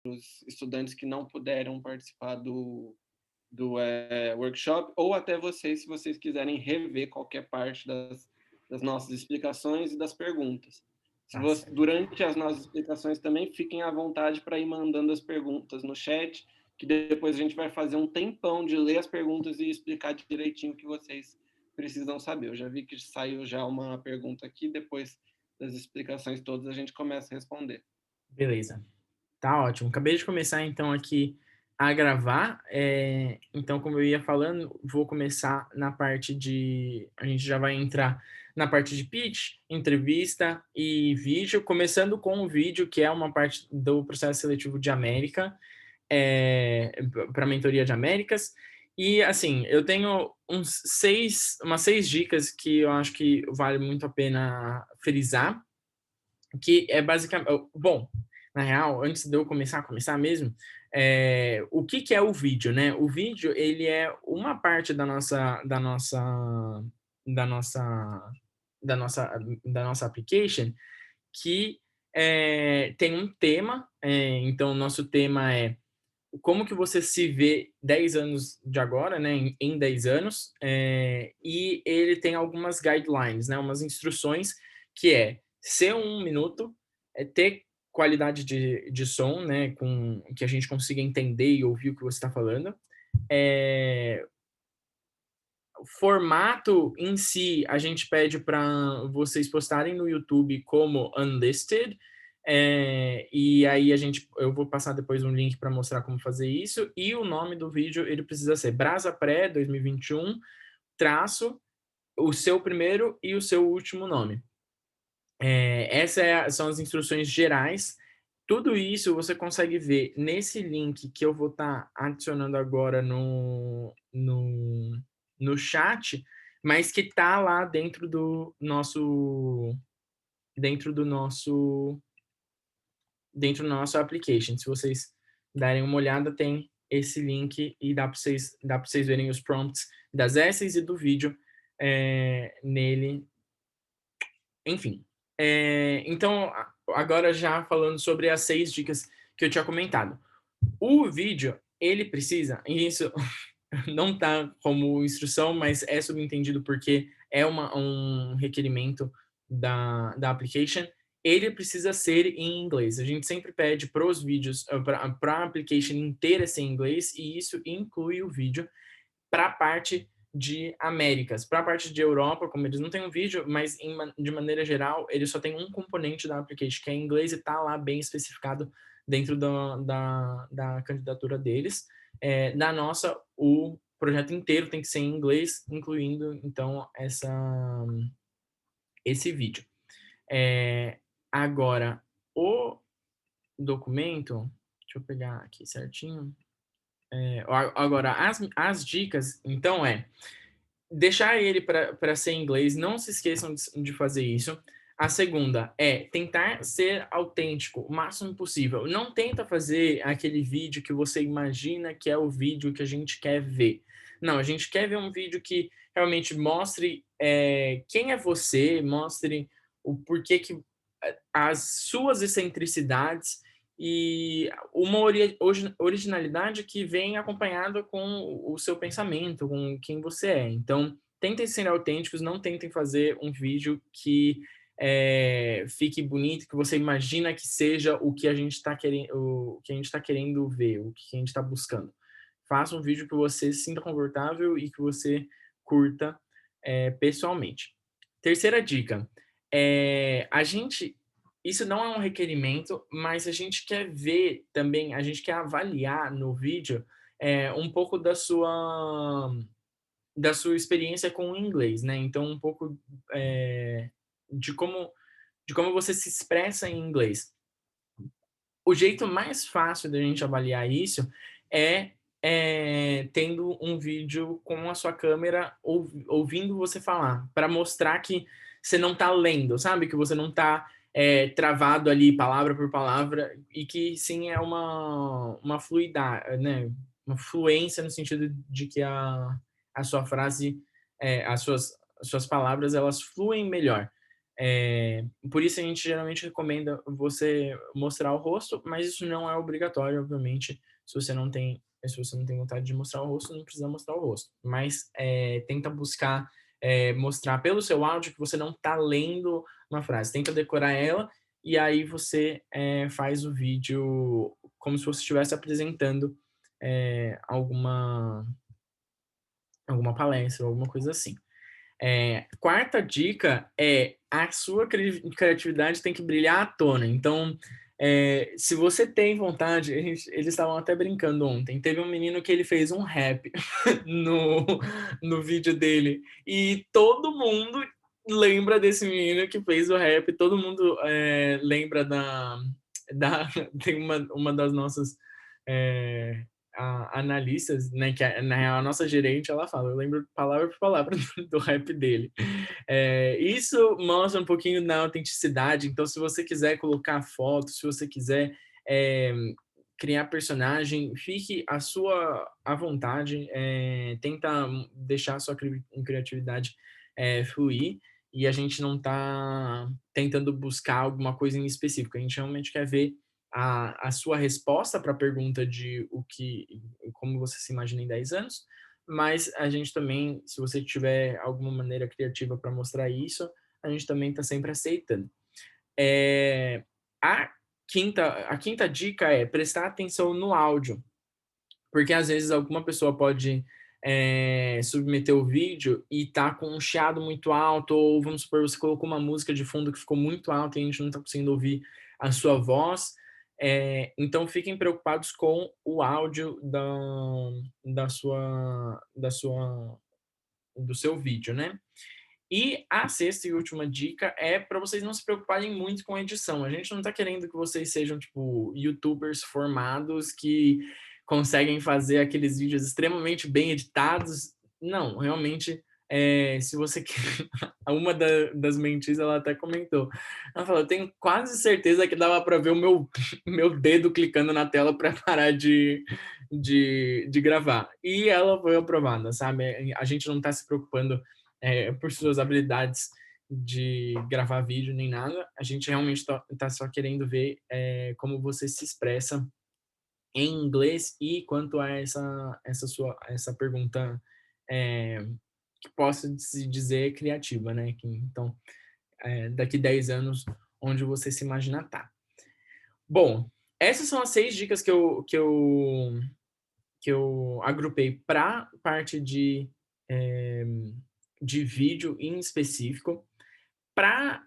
os estudantes que não puderam participar do workshop, ou até vocês, se vocês quiserem rever qualquer parte das nossas explicações e das perguntas. Tá certo. Durante as nossas explicações também, fiquem à vontade para ir mandando as perguntas no chat, que depois a gente vai fazer um tempão de ler as perguntas e explicar direitinho o que vocês precisam saber. Eu já vi que saiu já uma pergunta aqui, depois das explicações todas a gente começa a responder. Beleza. Tá ótimo. Acabei de começar, então, aqui a gravar. Então, como eu ia falando, vou começar na parte de... A gente já vai entrar na parte de pitch, entrevista e vídeo, começando com o vídeo, que é uma parte do processo seletivo de América, para a mentoria de Américas. E, assim, eu tenho umas 6 dicas que eu acho que vale muito a pena frisar, que é basicamente... Bom, na real, antes de eu começar mesmo, o que que é o vídeo, né? O vídeo, ele é uma parte da nossa, da nossa, da nossa application que tem um tema. Então, o nosso tema é como que você se vê 10 anos de agora, né, em 10 anos, e ele tem algumas guidelines, né, umas instruções, que é ser 1 minuto, ter qualidade de som, né, com que a gente consiga entender e ouvir o que você está falando. O formato em si, a gente pede para vocês postarem no YouTube como unlisted, e aí eu vou passar depois um link para mostrar como fazer isso, e o nome do vídeo, ele precisa ser Brasa Pré 2021, traço, o seu primeiro e o seu último nome. São as instruções gerais. Tudo isso você consegue ver nesse link que eu vou estar adicionando agora no chat, mas que está lá dentro do nosso dentro do nosso application. Se vocês darem uma olhada, tem esse link e dá para vocês verem os prompts das essays e do vídeo nele. Enfim. Então, agora já falando sobre as 6 dicas que eu tinha comentado. O vídeo, ele precisa, e isso não tá como instrução, mas é subentendido porque é um requerimento da application, ele precisa ser em inglês. A gente sempre pede para os vídeos, para a application inteira ser em inglês, e isso inclui o vídeo para a parte de Américas. Para a parte de Europa, como eles não têm um vídeo, mas de maneira geral, ele só tem um componente da application, que é em inglês, e está lá bem especificado dentro da candidatura deles. Na nossa, o projeto inteiro tem que ser em inglês, incluindo, então, esse vídeo. Agora, o documento, deixa eu pegar aqui certinho. Agora, as dicas, então, deixar ele para ser em inglês, não se esqueçam de fazer isso. A segunda é tentar ser autêntico o máximo possível. Não tenta fazer aquele vídeo que você imagina que é o vídeo que a gente quer ver. Não, a gente quer ver um vídeo que realmente mostre quem é você, mostre o porquê que as suas excentricidades e uma originalidade que vem acompanhada com o seu pensamento, com quem você é. Então, tentem ser autênticos, não tentem fazer um vídeo que fique bonito, que você imagina que seja o que a gente está querendo, o que a gente está querendo ver, o que a gente está buscando. Faça um vídeo que você se sinta confortável e que você curta pessoalmente. Terceira dica, a gente isso não é um requerimento, mas a gente quer ver também, a gente quer avaliar no vídeo um pouco da sua experiência com o inglês, né? Então, um pouco de como você se expressa em inglês. O jeito mais fácil da gente avaliar isso é tendo um vídeo com a sua câmera ouvindo você falar, para mostrar que você não está lendo, sabe? Que você não está travado ali palavra por palavra, e que sim é uma fluidade, né? Uma fluência no sentido de que a sua frase, as suas palavras, elas fluem melhor. Por isso a gente geralmente recomenda você mostrar o rosto, mas isso não é obrigatório, obviamente. Se você não tem vontade de mostrar o rosto, não precisa mostrar o rosto. Mas tenta buscar mostrar pelo seu áudio que você não está lendo uma frase. Tenta decorar ela e aí você faz o vídeo como se você estivesse apresentando alguma palestra, alguma coisa assim. Quarta dica é a sua criatividade tem que brilhar à tona. Então, se você tem vontade, eles estavam até brincando ontem. Teve um menino que ele fez um rap no vídeo dele e todo mundo lembra desse menino que fez o rap. Todo mundo lembra tem uma das nossas é, analistas, né, que na real a nossa gerente, ela fala, eu lembro palavra por palavra do rap dele. Isso mostra um pouquinho da autenticidade, então se você quiser colocar fotos, se você quiser criar personagem, fique à vontade, tenta deixar a sua criatividade fluir, e a gente não está tentando buscar alguma coisa em específico, a gente realmente quer ver a sua resposta para a pergunta de como você se imagina em 10 anos, mas a gente também, se você tiver alguma maneira criativa para mostrar isso, a gente também está sempre aceitando. A quinta dica é prestar atenção no áudio, porque às vezes alguma pessoa pode submeter o vídeo e tá com um chiado muito alto, ou vamos supor, você colocou uma música de fundo que ficou muito alta e a gente não está conseguindo ouvir a sua voz. Então fiquem preocupados com o áudio do seu vídeo, né? E a sexta e última dica é para vocês não se preocuparem muito com a edição. A gente não está querendo que vocês sejam, tipo, YouTubers formados que conseguem fazer aqueles vídeos extremamente bem editados. Não, realmente, se você quer... Uma das mentis, ela até comentou. Ela falou, eu tenho quase certeza que dava para ver o meu dedo clicando na tela para parar de gravar. E ela foi aprovada, sabe? A gente não está se preocupando por suas habilidades de gravar vídeo nem nada. A gente realmente tá só querendo ver como você se expressa em inglês e quanto a essa pergunta que posso se dizer criativa, né? Então, daqui 10 anos, onde você se imagina tá. Bom, essas são as 6 dicas que eu agrupei para parte de vídeo em específico. Para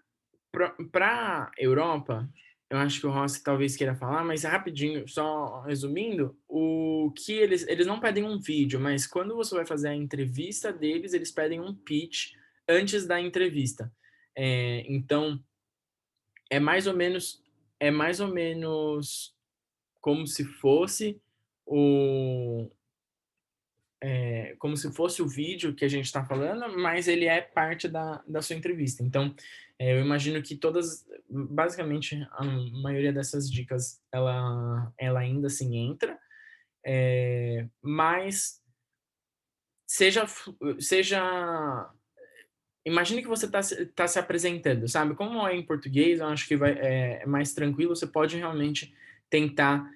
Europa, eu acho que o Rossi talvez queira falar, mas rapidinho, só resumindo, o que eles não pedem um vídeo, mas quando você vai fazer a entrevista deles, eles pedem um pitch antes da entrevista. Então, é mais ou menos como se fosse o o vídeo que a gente está falando, mas ele é parte da sua entrevista. Então, eu imagino que basicamente, a maioria dessas dicas, ela ainda assim entra, mas seja, imagine que você tá se apresentando, sabe? Como é em português, eu acho que é mais tranquilo, você pode realmente tentar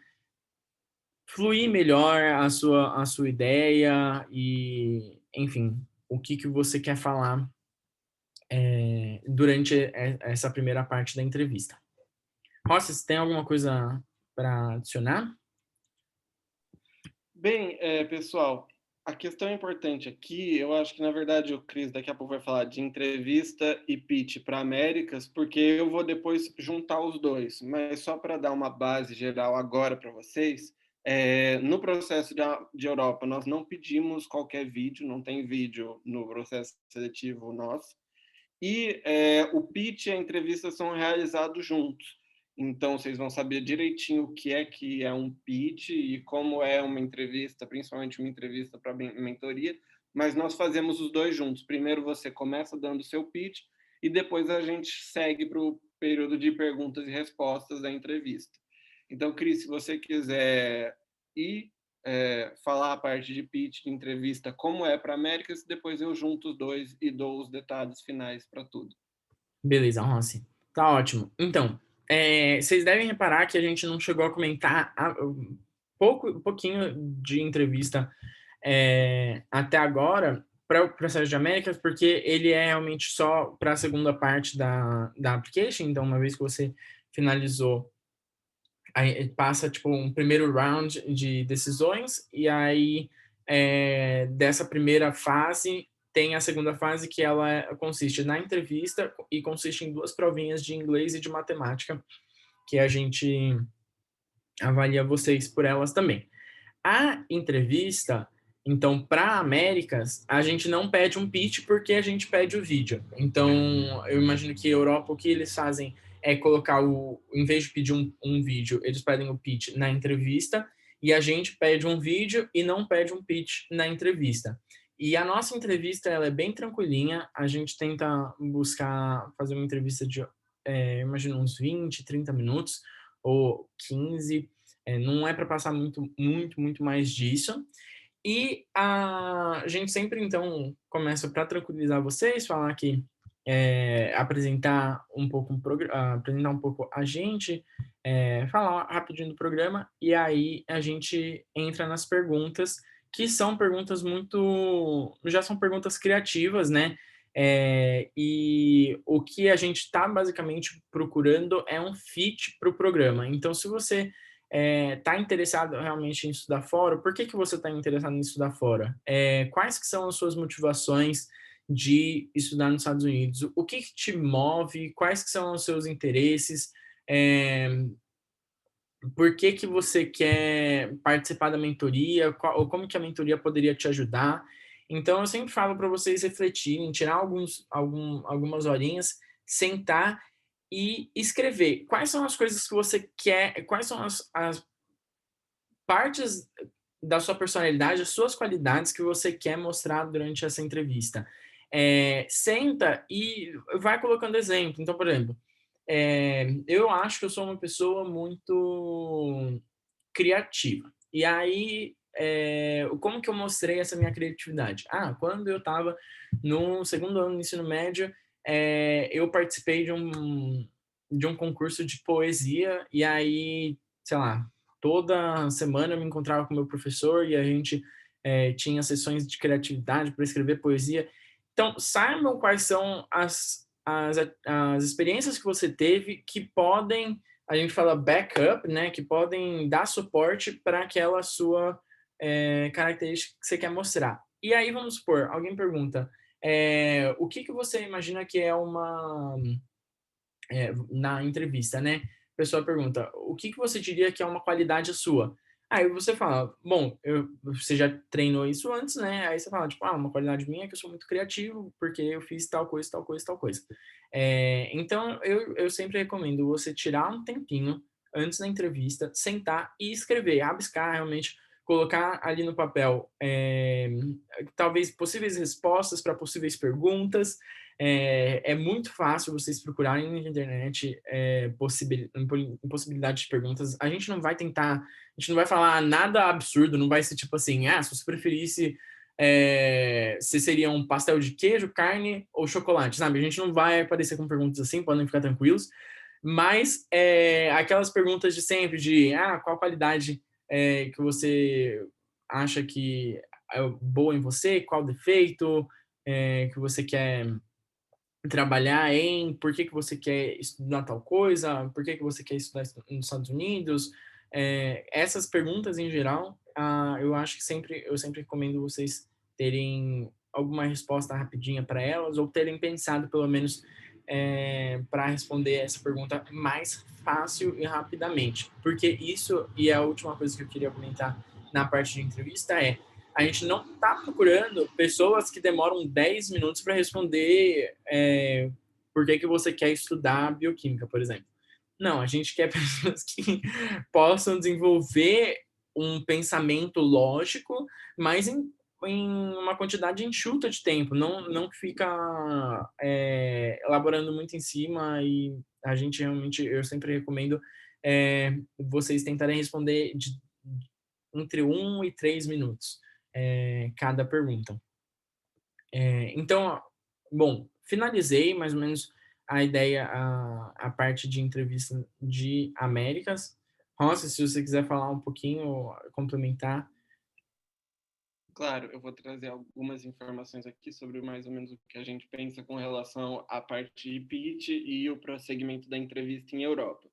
fluir melhor a sua ideia e, enfim, o que você quer falar durante essa primeira parte da entrevista. Rossi, você tem alguma coisa para adicionar? Bem, pessoal, a questão importante aqui, eu acho que, na verdade, o Cris daqui a pouco vai falar de entrevista e pitch para Américas, porque eu vou depois juntar os dois, mas só para dar uma base geral agora para vocês, no processo de Europa, nós não pedimos qualquer vídeo, não tem vídeo no processo seletivo nosso, e o pitch e a entrevista são realizados juntos. Então, vocês vão saber direitinho o que é um pitch e como é uma entrevista, principalmente uma entrevista para mentoria, mas nós fazemos os dois juntos. Primeiro você começa dando o seu pitch e depois a gente segue para o período de perguntas e respostas da entrevista. Então, Cris, se você quiser ir falar a parte de pitch, de entrevista, como é para Américas, depois eu junto os dois e dou os detalhes finais para tudo. Beleza, Rossi. Tá ótimo. Então, vocês devem reparar que a gente não chegou a comentar um pouquinho de entrevista até agora para o processo de Américas, porque ele é realmente só para a segunda parte da application. Então, uma vez que você finalizou, aí passa tipo um primeiro round de decisões, e aí dessa primeira fase tem a segunda fase, que ela consiste na entrevista e consiste em 2 provinhas de inglês e de matemática, que a gente avalia vocês por elas também. A entrevista, então, para Américas, a gente não pede um pitch porque a gente pede o vídeo. Então, eu imagino que Europa, o que eles fazem é colocar em vez de pedir um vídeo, eles pedem o pitch na entrevista, e a gente pede um vídeo e não pede um pitch na entrevista. E a nossa entrevista, ela é bem tranquilinha, a gente tenta buscar fazer uma entrevista de, imagino, uns 20, 30 minutos, ou 15, não é para passar muito mais disso. E a gente sempre, então, começa para tranquilizar vocês, falar que apresentar um pouco a gente, falar rapidinho do programa, e aí a gente entra nas perguntas, que são perguntas já são perguntas criativas, né? E o que a gente está basicamente procurando é um fit para o programa. Então, se você está interessado realmente em estudar fora, por que você está interessado em estudar fora? Quais que são as suas motivações de estudar nos Estados Unidos? O que te move? Quais que são os seus interesses? É, por que você quer participar da mentoria? Ou como que a mentoria poderia te ajudar? Então, eu sempre falo para vocês refletirem, tirar algumas horinhas, sentar e escrever. Quais são as coisas que você quer, quais são as partes da sua personalidade, as suas qualidades que você quer mostrar durante essa entrevista. Senta e vai colocando exemplo. Então, por exemplo, eu acho que eu sou uma pessoa muito criativa. E aí, como que eu mostrei essa minha criatividade? Quando eu estava no segundo ano do ensino médio, eu participei de um concurso de poesia, e aí, sei lá, toda semana eu me encontrava com o meu professor e a gente tinha sessões de criatividade para escrever poesia. Então, saibam quais são as experiências que você teve que podem, a gente fala backup, né, que podem dar suporte para aquela sua característica que você quer mostrar. E aí, vamos supor, alguém pergunta, o que você imagina que é na entrevista, né? A pessoa pergunta, o que você diria que é uma qualidade sua? Aí você fala, bom, você já treinou isso antes, né? Aí você fala, tipo, uma qualidade minha é que eu sou muito criativo, porque eu fiz tal coisa, tal coisa, tal coisa. Então, eu sempre recomendo você tirar um tempinho antes da entrevista, sentar e escrever, rabiscar realmente, colocar ali no papel, talvez possíveis respostas para possíveis perguntas. É muito fácil vocês procurarem na internet possibilidade de perguntas. A gente não vai falar nada absurdo, não vai ser tipo assim, se você preferisse, se seria um pastel de queijo, carne ou chocolate, sabe? A gente não vai aparecer com perguntas assim, podem ficar tranquilos, mas aquelas perguntas de sempre, de qual qualidade que você acha que é boa em você, qual defeito que você quer trabalhar em, por que você quer estudar tal coisa, por que você quer estudar nos Estados Unidos. Essas perguntas em geral, eu acho que eu sempre recomendo vocês terem alguma resposta rapidinha para elas, ou terem pensado pelo menos para responder essa pergunta mais fácil e rapidamente, porque isso, e a última coisa que eu queria comentar na parte de entrevista, a gente não está procurando pessoas que demoram 10 minutos para responder por que você quer estudar bioquímica, por exemplo. Não, a gente quer pessoas que possam desenvolver um pensamento lógico, mas em uma quantidade enxuta de tempo, não fica elaborando muito em cima, e a gente realmente, eu sempre recomendo vocês tentarem responder entre 1 e 3 minutos cada pergunta. Então, bom, finalizei mais ou menos a ideia, a parte de entrevista de Américas. Rossi, se você quiser falar um pouquinho, complementar. Claro, eu vou trazer algumas informações aqui sobre mais ou menos o que a gente pensa com relação à parte de pitch e o prosseguimento da entrevista em Europa.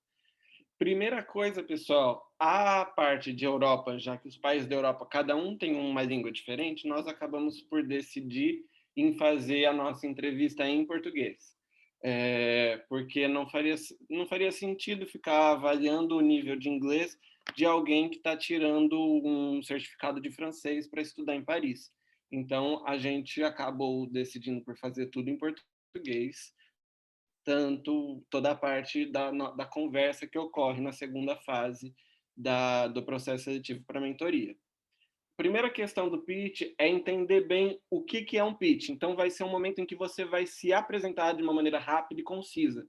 Primeira coisa, pessoal, a parte de Europa, já que os países da Europa, cada um tem uma língua diferente, nós acabamos por decidir em fazer a nossa entrevista em português. Porque não faria sentido ficar avaliando o nível de inglês de alguém que está tirando um certificado de francês para estudar em Paris. Então, a gente acabou decidindo por fazer tudo em português, tanto toda a parte da conversa que ocorre na segunda fase do processo seletivo para mentoria. Primeira questão do pitch é entender bem o que é um pitch. Então, vai ser um momento em que você vai se apresentar de uma maneira rápida e concisa.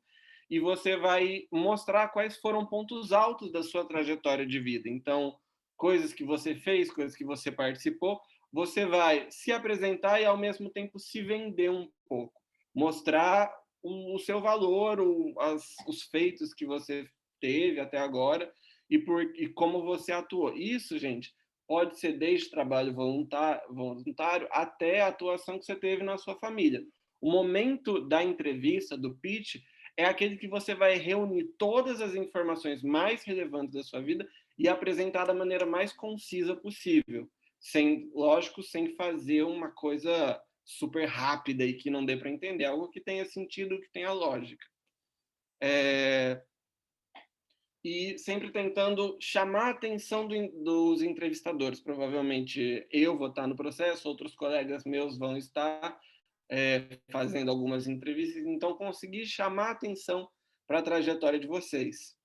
E você vai mostrar quais foram pontos altos da sua trajetória de vida. Então, coisas que você fez, coisas que você participou, você vai se apresentar e, ao mesmo tempo, se vender um pouco. Mostrar o seu valor, os feitos que você teve até agora e como você atuou. Isso, gente, pode ser desde trabalho voluntário até a atuação que você teve na sua família. O momento da entrevista, do pitch, é aquele que você vai reunir todas as informações mais relevantes da sua vida e apresentar da maneira mais concisa possível. Lógico, sem fazer uma coisa super rápida e que não dê para entender, algo que tenha sentido, que tenha lógica. E sempre tentando chamar a atenção dos entrevistadores. Provavelmente eu vou estar no processo, outros colegas meus vão estar fazendo algumas entrevistas, então conseguir chamar a atenção para a trajetória de vocês.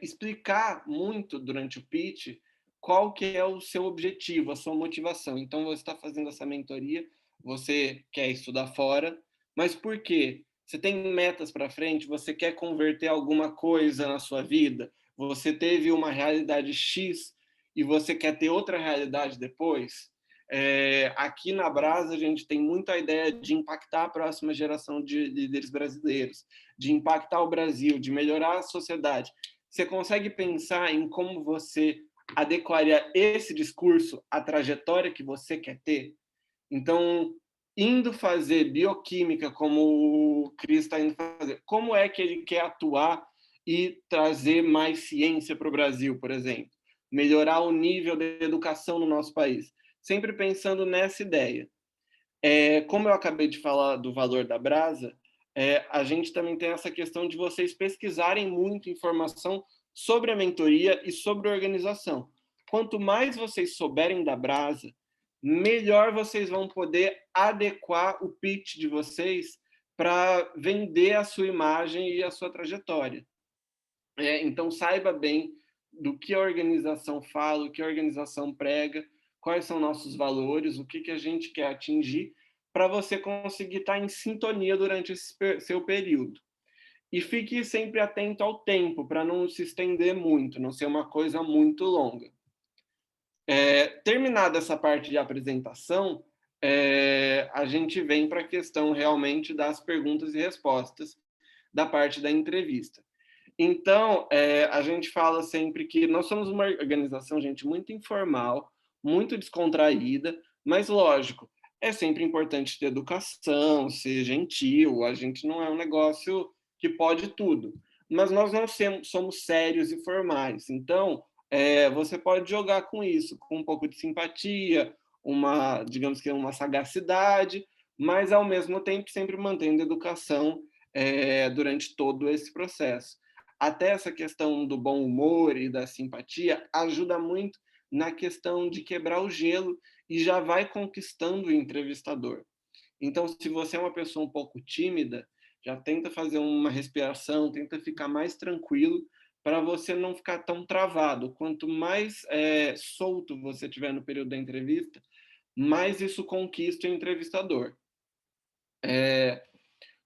Explicar muito durante o pitch qual que é o seu objetivo, a sua motivação. Então, você está fazendo essa mentoria, você quer estudar fora, mas por quê? Você tem metas para frente, você quer converter alguma coisa na sua vida, você teve uma realidade X e você quer ter outra realidade depois. Aqui na Brasa, a gente tem muita ideia de impactar a próxima geração de líderes brasileiros, de impactar o Brasil, de melhorar a sociedade. Você consegue pensar em como você adequaria esse discurso à trajetória que você quer ter? Então, indo fazer bioquímica, como o Cris está indo fazer, como é que ele quer atuar e trazer mais ciência para o Brasil, por exemplo? Melhorar o nível de educação no nosso país. Sempre pensando nessa ideia. Como eu acabei de falar do valor da Brasa, a gente também tem essa questão de vocês pesquisarem muito informação sobre a mentoria e sobre a organização. Quanto mais vocês souberem da Brasa, melhor vocês vão poder adequar o pitch de vocês para vender a sua imagem e a sua trajetória. Então, saiba bem do que a organização fala, o que a organização prega, quais são nossos valores, o que a gente quer atingir, para você conseguir estar em sintonia durante esse seu período. E fique sempre atento ao tempo, para não se estender muito, não ser uma coisa muito longa. Terminada essa parte de apresentação, a gente vem para a questão realmente das perguntas e respostas da parte da entrevista. Então, a gente fala sempre que nós somos uma organização, gente, muito informal, muito descontraída, mas, lógico, é sempre importante ter educação, ser gentil, a gente não é um negócio que pode tudo. Mas nós não somos sérios e formais. Então, você pode jogar com isso, com um pouco de simpatia, digamos que uma sagacidade, mas, ao mesmo tempo, sempre mantendo educação durante todo esse processo. Até essa questão do bom humor e da simpatia ajuda muito na questão de quebrar o gelo e já vai conquistando o entrevistador. Então, se você é uma pessoa um pouco tímida, já tenta fazer uma respiração, tenta ficar mais tranquilo para você não ficar tão travado. Quanto mais solto você tiver no período da entrevista, mais isso conquista o entrevistador.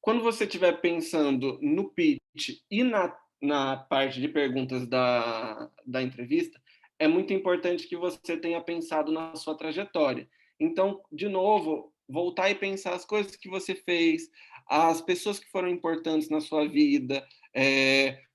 Quando você estiver pensando no pitch e na parte de perguntas da entrevista, é muito importante que você tenha pensado na sua trajetória. Então, de novo, voltar e pensar as coisas que você fez, as pessoas que foram importantes na sua vida,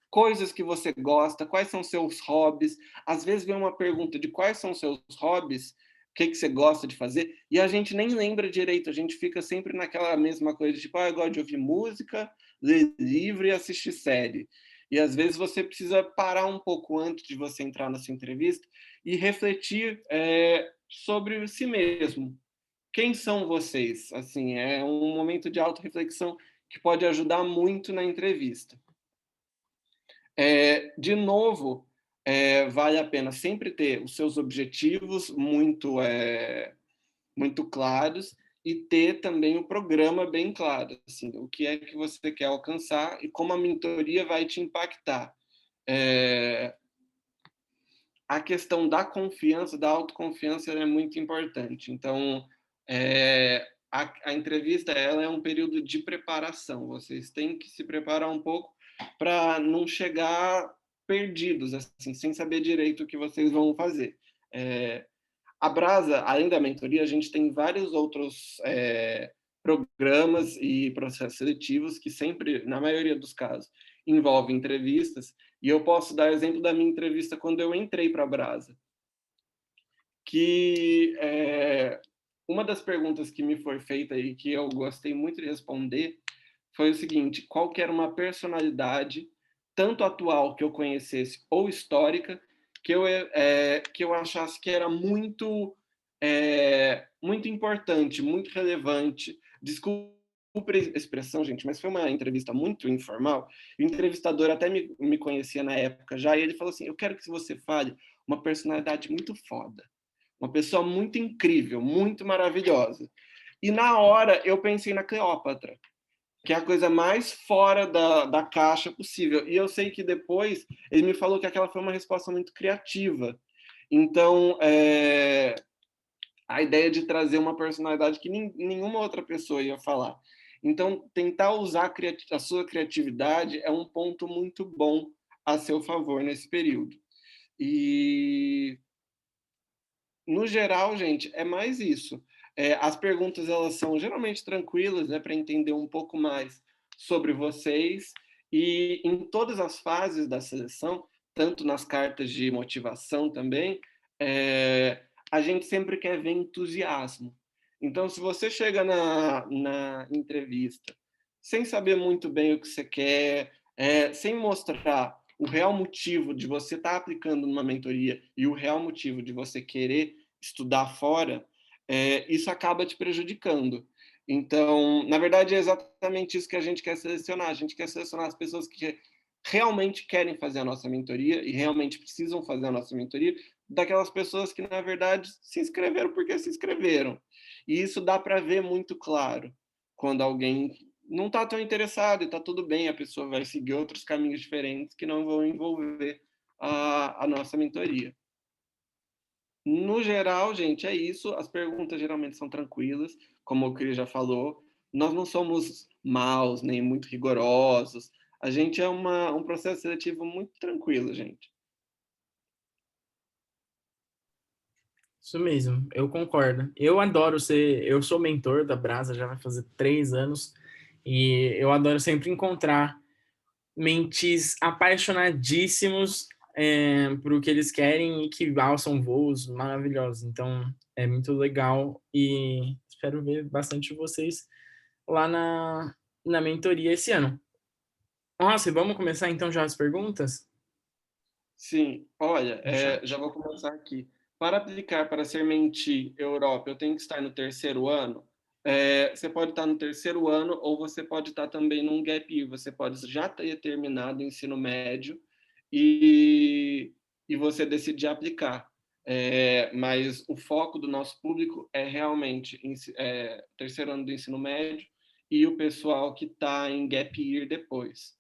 coisas que você gosta, quais são seus hobbies. Às vezes vem uma pergunta de quais são seus hobbies, o que que você gosta de fazer, e a gente nem lembra direito, a gente fica sempre naquela mesma coisa, tipo: "Ah, eu gosto de ouvir música, ler livro e assistir série". E às vezes você precisa parar um pouco antes de você entrar nessa entrevista e refletir, sobre si mesmo. Quem são vocês? Assim, é um momento de autorreflexão que pode ajudar muito na entrevista. De novo, vale a pena sempre ter os seus objetivos muito claros e ter também o programa bem claro, assim, o que é que você quer alcançar e como a mentoria vai te impactar. Eh, a questão da confiança, da autoconfiança, ela é muito importante. Então, a entrevista ela é um período de preparação. Vocês têm que se preparar um pouco para não chegar perdidos, assim, sem saber direito o que vocês vão fazer. É, a Brasa, além da mentoria, a gente tem vários outros programas e processos seletivos que sempre, na maioria dos casos, envolvem entrevistas. E eu posso dar exemplo da minha entrevista quando eu entrei para a Brasa, que uma das perguntas que me foi feita e que eu gostei muito de responder foi o seguinte: qual que era uma personalidade, tanto atual que eu conhecesse ou histórica, que eu achasse que era muito importante, muito relevante. Desculpa a expressão, gente, mas foi uma entrevista muito informal. O entrevistador até me conhecia na época já, e ele falou assim: eu quero que você fale uma personalidade muito foda, uma pessoa muito incrível, muito maravilhosa. E na hora eu pensei na Cleópatra, que é a coisa mais fora da caixa possível. E eu sei que depois ele me falou que aquela foi uma resposta muito criativa. Então, a ideia de trazer uma personalidade que nenhuma outra pessoa ia falar. Então, tentar usar a sua criatividade é um ponto muito bom a seu favor nesse período. E, no geral, gente, é mais isso. As perguntas elas são geralmente tranquilas, né, para entender um pouco mais sobre vocês. E em todas as fases da seleção, tanto nas cartas de motivação também, a gente sempre quer ver entusiasmo. Então, se você chega na entrevista sem saber muito bem o que você quer, sem mostrar o real motivo de você estar aplicando numa mentoria e o real motivo de você querer estudar fora, isso acaba te prejudicando. Então, na verdade, é exatamente isso que a gente quer selecionar. A gente quer selecionar as pessoas que realmente querem fazer a nossa mentoria e realmente precisam fazer a nossa mentoria, daquelas pessoas que, na verdade, se inscreveram porque se inscreveram. E isso dá para ver muito claro quando alguém não está tão interessado e está tudo bem, a pessoa vai seguir outros caminhos diferentes que não vão envolver a nossa mentoria. No geral, gente, é isso. As perguntas geralmente são tranquilas, como o Cris já falou. Nós não somos maus, nem muito rigorosos. A gente é um processo seletivo muito tranquilo, gente. Isso mesmo, eu concordo. Eu adoro ser, eu sou mentor da Brasa, já vai fazer 3 anos, e eu adoro sempre encontrar mentes apaixonadíssimos por o que eles querem e que alçam voos maravilhosos. Então, é muito legal e espero ver bastante vocês lá na mentoria esse ano. Nossa, e vamos começar então já as perguntas Sim, olha, no chat? já vou começar aqui. Para aplicar para ser Menti Europa, eu tenho que estar no terceiro ano? Você pode estar no terceiro ano ou você pode estar também num gap year. Você pode já ter terminado o ensino médio e, e você decidir aplicar. Mas o foco do nosso público é realmente terceiro ano do ensino médio e o pessoal que está em gap year depois.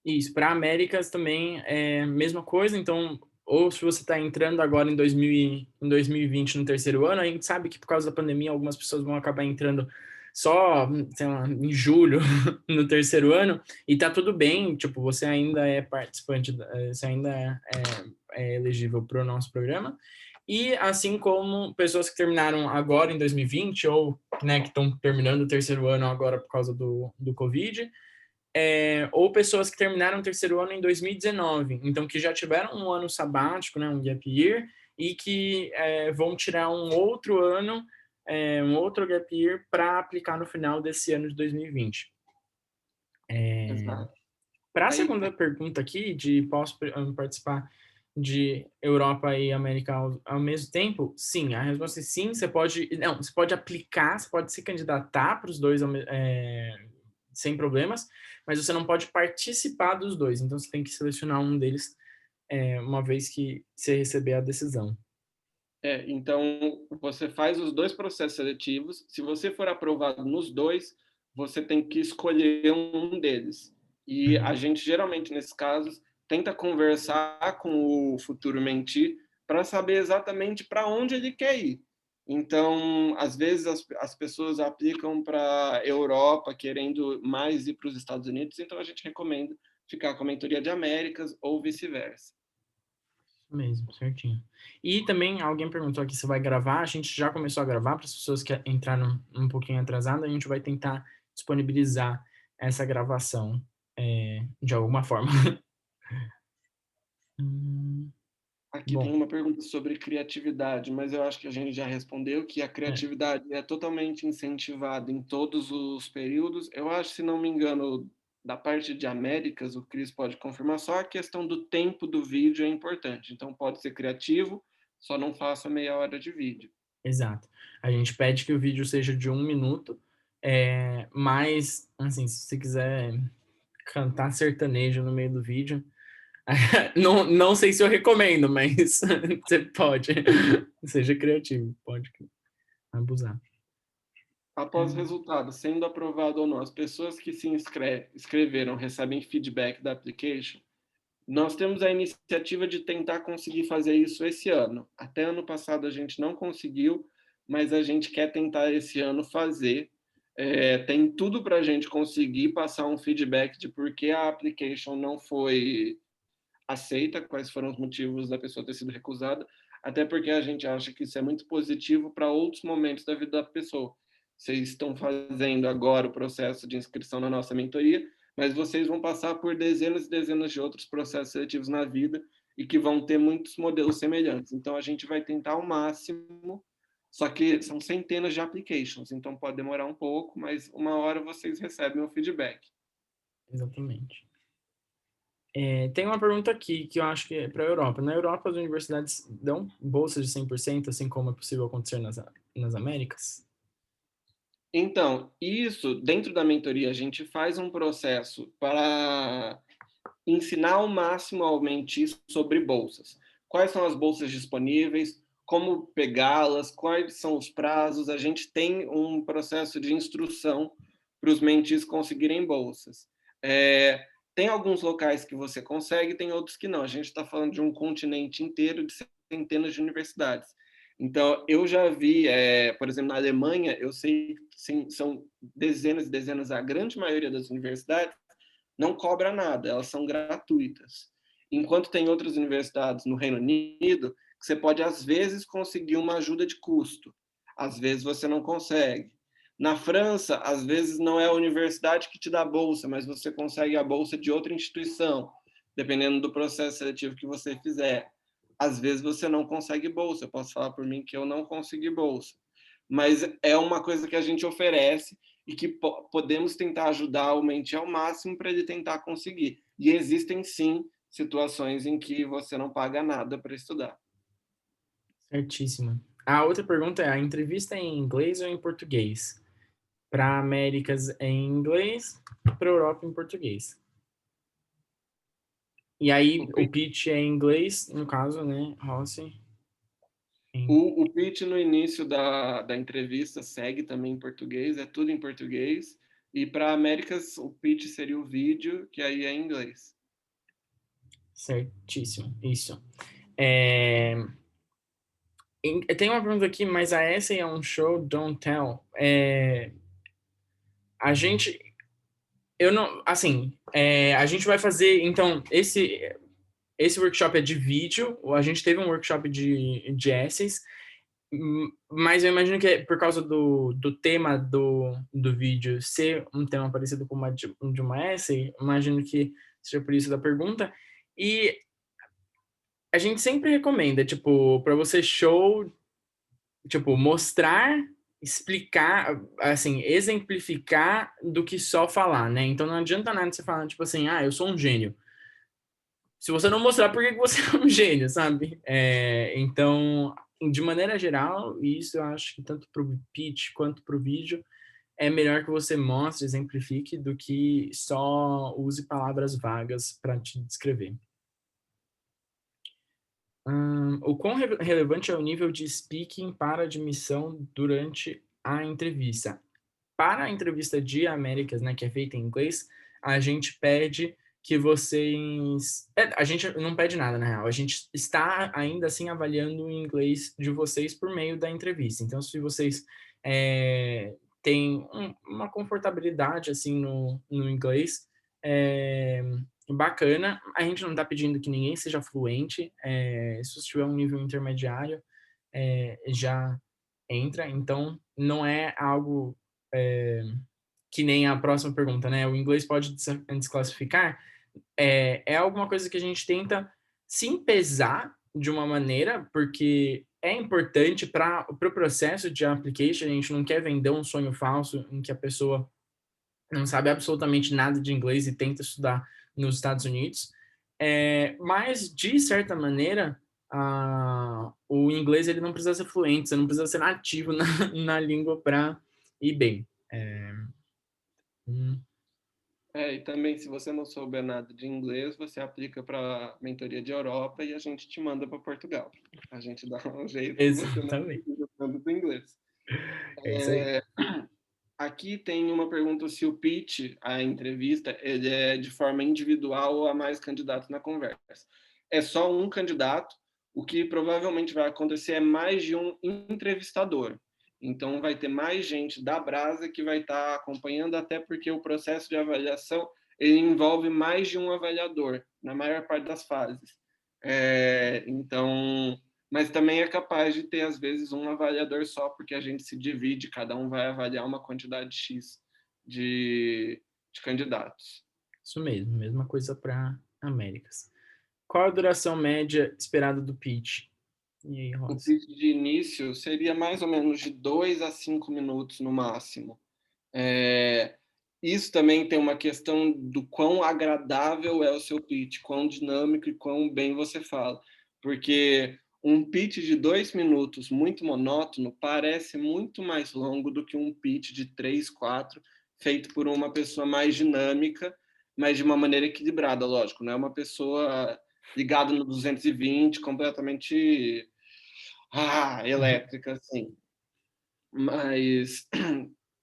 Isso, para Américas também é a mesma coisa, então, ou se você está entrando agora em 2020 no terceiro ano, a gente sabe que por causa da pandemia algumas pessoas vão acabar entrando só, sei lá, em julho, no terceiro ano, e tá tudo bem, tipo, você ainda é participante, você ainda é elegível para o nosso programa, e assim como pessoas que terminaram agora em 2020, ou, né, que estão terminando o terceiro ano agora por causa do Covid, ou pessoas que terminaram o terceiro ano em 2019, então que já tiveram um ano sabático, né, um gap year, e que vão tirar um outro ano, um outro gap year para aplicar no final desse ano de 2020. Exato. Para a Aí, segunda pergunta aqui, de posso participar de Europa e América ao mesmo tempo? Sim, a resposta é sim, você pode aplicar, você pode se candidatar para os dois sem problemas, mas você não pode participar dos dois, então você tem que selecionar um deles uma vez que você receber a decisão. então, você faz os dois processos seletivos. Se você for aprovado nos dois, você tem que escolher um deles. E a gente, geralmente, nesses casos, tenta conversar com o futuro mentee para saber exatamente para onde ele quer ir. Então, às vezes, as pessoas aplicam para a Europa, querendo mais ir para os Estados Unidos, então a gente recomenda ficar com a mentoria de Américas ou vice-versa. Mesmo, certinho. E também alguém perguntou aqui se vai gravar. A gente já começou a gravar para as pessoas que entraram um pouquinho atrasadas. A gente vai tentar disponibilizar essa gravação de alguma forma. Aqui tem Bom, uma pergunta sobre criatividade, mas eu acho que a gente já respondeu que a criatividade é totalmente incentivada em todos os períodos. Eu acho, se não me engano, da parte de Américas, o Cris pode confirmar, só a questão do tempo do vídeo é importante. Então, pode ser criativo, só não faça meia hora de vídeo. exato. A gente pede que o vídeo seja de 1 minuto, mas, assim, se você quiser cantar sertanejo no meio do vídeo, não sei se eu recomendo, mas você pode. Seja criativo, pode abusar. Após o resultado, sendo aprovado ou não, as pessoas que se inscreveram recebem feedback da application. Nós temos a iniciativa de tentar conseguir fazer isso esse ano. Até ano passado a gente não conseguiu, mas a gente quer tentar esse ano fazer. Tem tudo para a gente conseguir passar um feedback de por que a application não foi aceita, quais foram os motivos da pessoa ter sido recusada, até porque a gente acha que isso é muito positivo para outros momentos da vida da pessoa. Vocês estão fazendo agora o processo de inscrição na nossa mentoria, mas vocês vão passar por dezenas e dezenas de outros processos seletivos na vida e que vão ter muitos modelos semelhantes. Então, a gente vai tentar ao máximo, só que são centenas de applications, então pode demorar um pouco, mas uma hora vocês recebem o feedback. Exatamente. Tem uma pergunta aqui que eu acho que é para a Europa. Na Europa, as universidades dão bolsas de 100%, assim como é possível acontecer nas Américas? Então, isso, dentro da mentoria, a gente faz um processo para ensinar ao máximo ao mentir sobre bolsas. Quais são as bolsas disponíveis, como pegá-las, quais são os prazos. A gente tem um processo de instrução para os mentis conseguirem bolsas. Tem alguns locais que você consegue, tem outros que não. A gente está falando de um continente inteiro de centenas de universidades. Então, eu já vi, por exemplo, na Alemanha, eu sei que são dezenas e dezenas, a grande maioria das universidades não cobra nada, elas são gratuitas. Enquanto tem outras universidades no Reino Unido que você pode, às vezes, conseguir uma ajuda de custo, às vezes você não consegue. Na França, às vezes não é a universidade que te dá a bolsa, mas você consegue a bolsa de outra instituição, dependendo do processo seletivo que você fizer. Às vezes você não consegue bolsa, eu posso falar por mim que eu não consegui bolsa. Mas é uma coisa que a gente oferece e que podemos tentar ajudar o mente ao máximo para ele tentar conseguir. E existem, sim, situações em que você não paga nada para estudar. Certíssimo. A outra pergunta é: a entrevista é em inglês ou em português? Para Américas é em inglês, para Europa em português. E aí o pitch é em inglês, no caso, né, Rossi? O pitch no início da entrevista segue também em português, é tudo em português. E para Américas, o pitch seria o vídeo, que aí é em inglês. Certíssimo, isso. Tem uma pergunta aqui, mas a Essay é um show, don't tell. A gente, eu não, assim, a gente vai fazer, então, esse workshop é de vídeo, a gente teve um workshop de essays, mas eu imagino que é por causa do tema do vídeo ser um tema parecido com de uma essay, imagino que seja por isso da pergunta. E a gente sempre recomenda, tipo, para você tipo, mostrar, explicar, assim, exemplificar do que só falar, né? Então não adianta nada você falar, tipo assim, eu sou um gênio. Se você não mostrar por que você é um gênio, sabe? Então, de maneira geral, isso eu acho que tanto para o pitch quanto para o vídeo, é melhor que você mostre, exemplifique, do que só use palavras vagas para te descrever. O quão relevante é o nível de speaking para admissão durante a entrevista? Para a entrevista de Américas, né, que é feita em inglês, a gente pede que vocês... a gente não pede nada, na real. A gente está ainda assim avaliando o inglês de vocês por meio da entrevista. Então, se vocês têm uma confortabilidade assim no inglês, bacana. A gente não está pedindo que ninguém seja fluente. Se você tiver um nível intermediário, já entra. Então, não é algo que nem a próxima pergunta, né? O inglês pode desclassificar. É alguma coisa que a gente tenta se pesar de uma maneira, porque é importante para o processo de application. A gente não quer vender um sonho falso em que a pessoa não sabe absolutamente nada de inglês e tenta estudar nos Estados Unidos. Mas, de certa maneira, o inglês ele não precisa ser fluente, você não precisa ser nativo na língua para ir bem. E também, se você não souber nada de inglês, você aplica para mentoria de Europa e a gente te manda para Portugal. A gente dá um jeito de você não Exatamente. precisando do inglês. É isso aí. Aqui tem uma pergunta se o pitch, a entrevista, ele é de forma individual ou há mais candidatos na conversa. É só um candidato, o que provavelmente vai acontecer é mais de um entrevistador. Então, vai ter mais gente da Brasa que vai estar acompanhando, até porque o processo de avaliação ele envolve mais de um avaliador, na maior parte das fases. Então, mas também é capaz de ter, às vezes, um avaliador só, porque a gente se divide, cada um vai avaliar uma quantidade X de candidatos. Isso mesmo, mesma coisa para Américas. Qual a duração média esperada do pitch? E aí, O Rosa? pitch de início seria mais ou menos de 2 a 5 minutos no máximo. Isso também tem uma questão do quão agradável é o seu pitch, quão dinâmico e quão bem você fala. Porque um pitch de 2 minutos muito monótono parece muito mais longo do que um pitch de 3, 4, feito por uma pessoa mais dinâmica, mas de uma maneira equilibrada, lógico. Não é uma pessoa ligada no 220, completamente elétrica, assim. Mas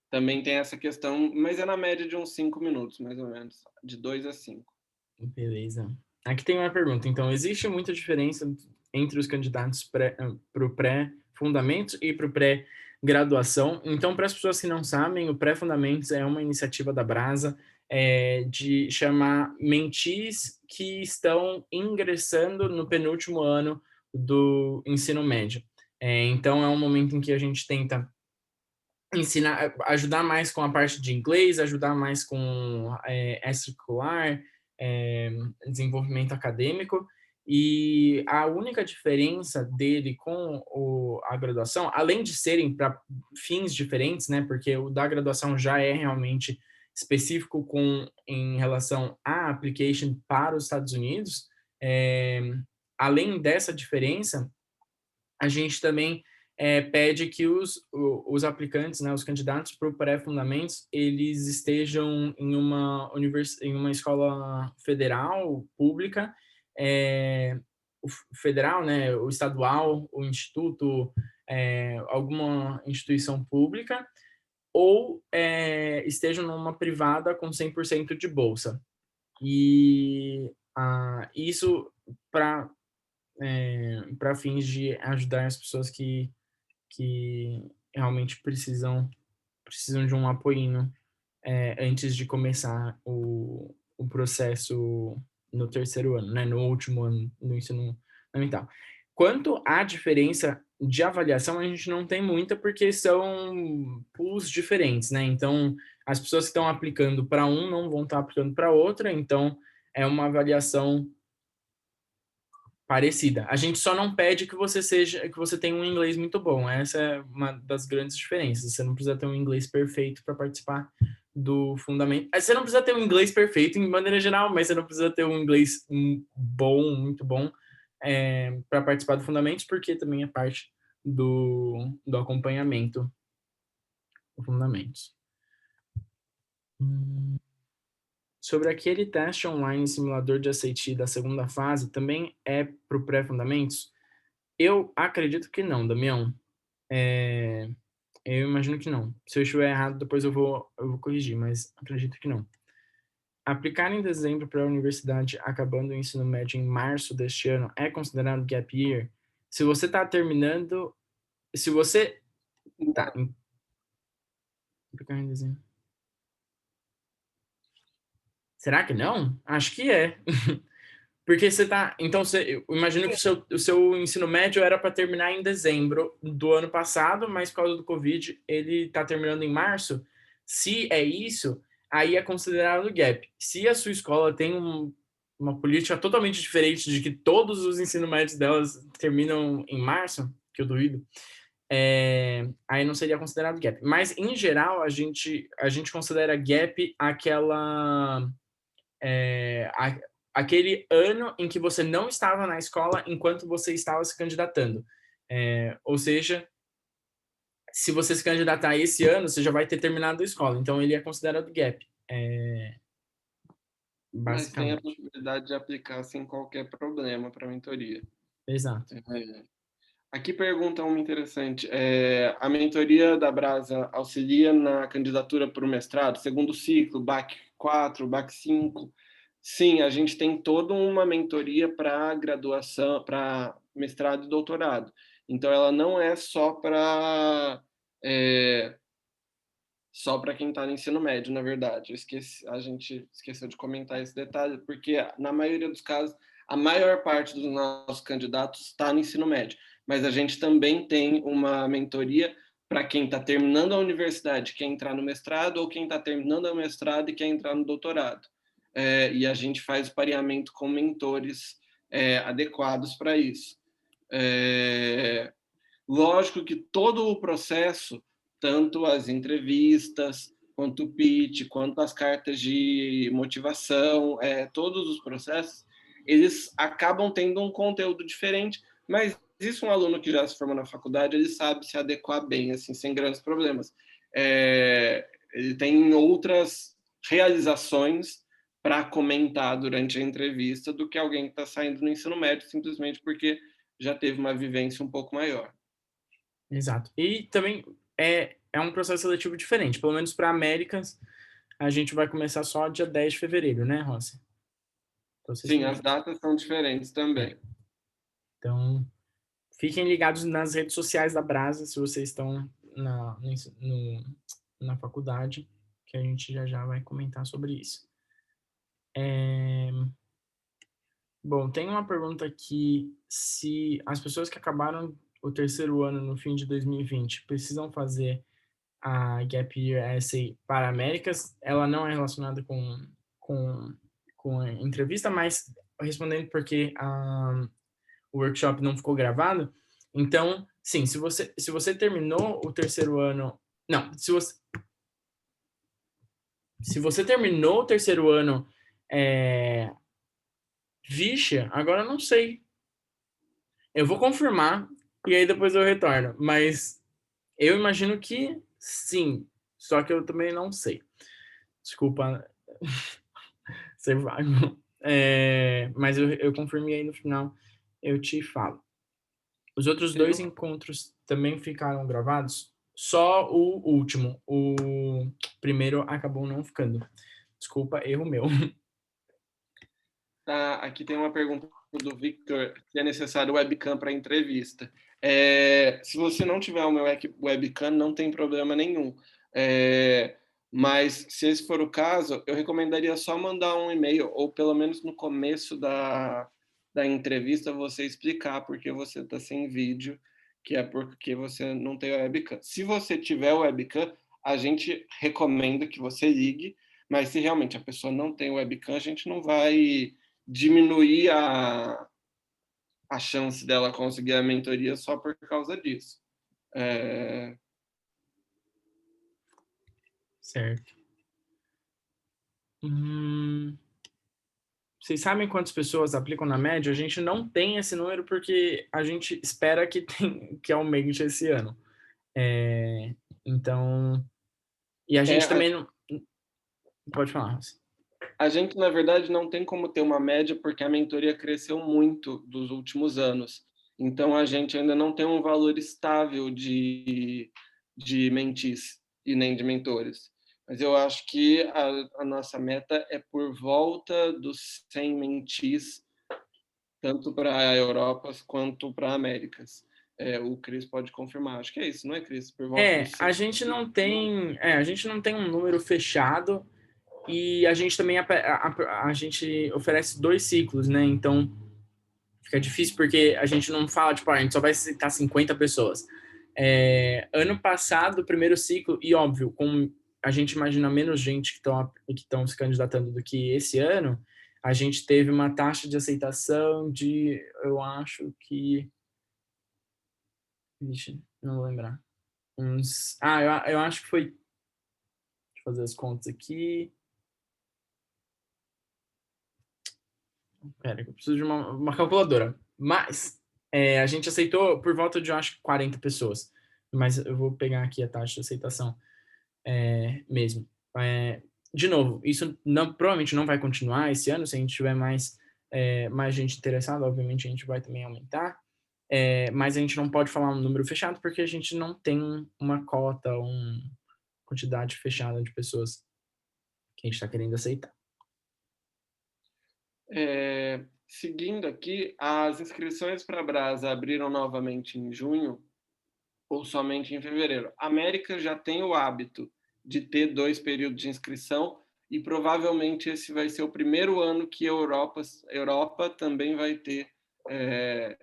também tem essa questão, mas é na média de uns 5 minutos, mais ou menos, de 2 a 5. Beleza. Aqui tem uma pergunta. Então, existe muita diferença entre os candidatos para o pré-fundamentos e para o pré-graduação? Então, para as pessoas que não sabem, o pré-fundamentos é uma iniciativa da Brasa de chamar mentis que estão ingressando no penúltimo ano do ensino médio. Então, é um momento em que a gente tenta ensinar, ajudar mais com a parte de inglês, ajudar mais com extracurricular, desenvolvimento acadêmico. E a única diferença dele com a graduação, além de serem para fins diferentes, né, porque o da graduação já é realmente específico em relação à application para os Estados Unidos, além dessa diferença, a gente também pede que os aplicantes, né, os candidatos para o pré-fundamentos, eles estejam em uma escola federal, pública, o federal, né, o estadual, o instituto, alguma instituição pública, ou estejam numa privada com 100% de bolsa. E isso para fins de ajudar as pessoas que realmente precisam de um apoio antes de começar o processo no terceiro ano, né? No último ano do ensino fundamental. Quanto à diferença de avaliação, a gente não tem muita, porque são pools diferentes, né? Então, as pessoas que estão aplicando para um não vão estar aplicando para outra, então é uma avaliação parecida. A gente só não pede que você tenha um inglês muito bom. Essa é uma das grandes diferenças. Você não precisa ter um inglês perfeito para participar do fundamento. Você não precisa ter um inglês perfeito em maneira geral, mas você não precisa ter um inglês bom, muito bom, para participar do fundamentos, porque também é parte do acompanhamento do fundamentos. Sobre aquele teste online simulador de ACT da segunda fase, também é para o pré-fundamentos? Eu acredito que não, Damião. Eu imagino que não. Se eu estiver errado, depois eu vou corrigir, mas acredito que não. Aplicar em dezembro para a universidade acabando o ensino médio em março deste ano é considerado gap year? Se você está terminando... Se você... Tá. Aplicar em dezembro. Será que não? Acho que é. Porque você tá... Então, eu imagino que o seu ensino médio era para terminar em dezembro do ano passado, mas por causa do Covid, ele está terminando em março. Se é isso, aí é considerado gap. Se a sua escola tem uma política totalmente diferente de que todos os ensino médios delas terminam em março, que eu duvido, aí não seria considerado gap. Mas, em geral, a gente considera gap aquele ano em que você não estava na escola enquanto você estava se candidatando. Ou seja, se você se candidatar esse ano, você já vai ter terminado a escola. Então, ele é considerado gap. Mas tem a Basicamente. possibilidade de aplicar sem qualquer problema para a mentoria. Exato. Aqui pergunta uma interessante. A mentoria da Brasa auxilia na candidatura para o mestrado, segundo ciclo, BAC 4, BAC 5? Sim, a gente tem toda uma mentoria para graduação, para mestrado e doutorado. Então, ela não é só para quem está no ensino médio, na verdade. A gente esqueceu de comentar esse detalhe, porque na maioria dos casos, a maior parte dos nossos candidatos está no ensino médio, mas a gente também tem uma mentoria para quem está terminando a universidade, quer entrar no mestrado, ou quem está terminando o mestrado e quer entrar no doutorado. E a gente faz o pareamento com mentores adequados para isso. Lógico que todo o processo, tanto as entrevistas, quanto o pitch, quanto as cartas de motivação, todos os processos, eles acabam tendo um conteúdo diferente, mas isso um aluno que já se formou na faculdade, ele sabe se adequar bem, assim, sem grandes problemas. Ele tem outras realizações para comentar durante a entrevista do que alguém que está saindo no ensino médio, simplesmente porque já teve uma vivência um pouco maior. Exato. E também é um processo seletivo diferente. Pelo menos para Américas, a gente vai começar só dia 10 de fevereiro, né, Rossi? Sim, as datas são diferentes também. Então, fiquem ligados nas redes sociais da Brasa, se vocês estão na faculdade, que a gente já vai comentar sobre isso. Bom, tem uma pergunta aqui, se as pessoas que acabaram o terceiro ano no fim de 2020 precisam fazer a Gap Year Essay para Américas, ela não é relacionada com a entrevista, mas respondendo porque o workshop não ficou gravado, então, sim, se você terminou o terceiro ano... Não, se você terminou o terceiro ano... Vixe, agora eu não sei. Eu vou confirmar e aí depois eu retorno. Mas eu imagino que sim, só que eu também não sei. Desculpa ser vago. Mas eu confirmei aí no final, eu te falo. Os outros dois encontros também ficaram gravados? Só o último. O primeiro acabou não ficando. Desculpa, erro meu. Tá, aqui tem uma pergunta do Victor, se é necessário webcam para entrevista. Se você não tiver o meu webcam, não tem problema nenhum. Mas, se esse for o caso, eu recomendaria só mandar um e-mail, ou pelo menos no começo da entrevista, você explicar porque você está sem vídeo, que é porque você não tem webcam. Se você tiver webcam, a gente recomenda que você ligue, mas se realmente a pessoa não tem webcam, a gente não vai diminuir a chance dela conseguir a mentoria só por causa disso. Certo. Vocês sabem quantas pessoas aplicam na média? A gente não tem esse número porque a gente espera que aumente esse ano. Então, e a gente É, também não... Pode falar, Rosa. a gente, na verdade, não tem como ter uma média porque a mentoria cresceu muito dos últimos anos. Então, a gente ainda não tem um valor estável de mentis e nem de mentores. Mas eu acho que a nossa meta é por volta dos 100 mentis, tanto para a Europa quanto para Américas. O Cris pode confirmar. Acho que é isso, não é, Cris? Por volta dos 100. A gente não tem um número fechado e a gente também a gente oferece 2 ciclos, né? Então, fica difícil porque a gente não fala, tipo, a gente só vai aceitar 50 pessoas. Ano passado, o primeiro ciclo, e óbvio, com a gente imagina menos gente que estão se candidatando do que esse ano, a gente teve uma taxa de aceitação de, eu acho que... Vixe, não vou lembrar. Eu acho que foi... Deixa eu fazer as contas aqui. Pera, eu preciso de uma calculadora. Mas a gente aceitou por volta de, eu acho, 40 pessoas. Mas eu vou pegar aqui a taxa de aceitação mesmo. De novo, isso provavelmente não vai continuar esse ano. Se a gente tiver mais gente interessada, obviamente a gente vai também aumentar. Mas a gente não pode falar um número fechado porque a gente não tem uma cota, uma quantidade fechada de pessoas que a gente está querendo aceitar. Seguindo aqui, as inscrições para a Brasa abriram novamente em junho ou somente em fevereiro? A América já tem o hábito de ter 2 períodos de inscrição e provavelmente esse vai ser o primeiro ano que a Europa também vai ter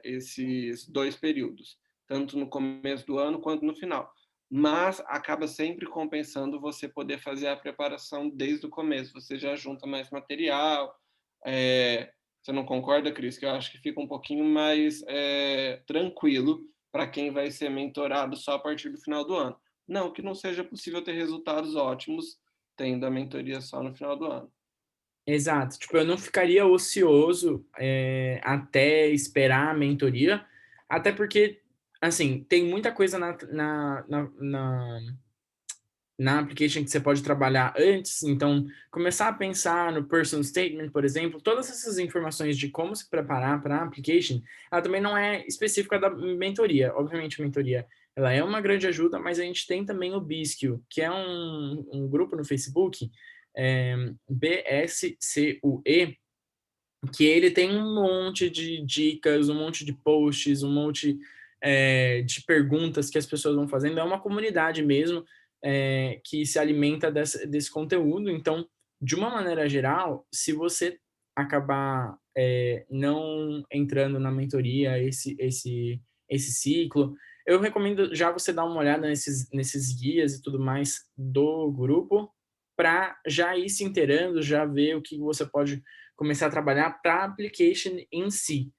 esses 2 períodos, tanto no começo do ano quanto no final. Mas acaba sempre compensando você poder fazer a preparação desde o começo. Você já junta mais material. Você não concorda, Cris? Que eu acho que fica um pouquinho mais tranquilo para quem vai ser mentorado só a partir do final do ano. Não que não seja possível ter resultados ótimos tendo a mentoria só no final do ano. Exato. Tipo, eu não ficaria ocioso até esperar a mentoria, até porque, assim, tem muita coisa na application que você pode trabalhar antes. Então, começar a pensar no personal statement, por exemplo, todas essas informações de como se preparar para a application, ela também não é específica da mentoria. Obviamente, a mentoria ela é uma grande ajuda, mas a gente tem também o BSCUE, que é um grupo no Facebook, BSCUE, que ele tem um monte de dicas, um monte de posts, um monte de perguntas que as pessoas vão fazendo. É uma comunidade mesmo que se alimenta desse conteúdo. Então, de uma maneira geral, se você acabar não entrando na mentoria esse ciclo, eu recomendo já você dar uma olhada nesses guias e tudo mais do grupo para já ir se inteirando, já ver o que você pode começar a trabalhar para a application em si.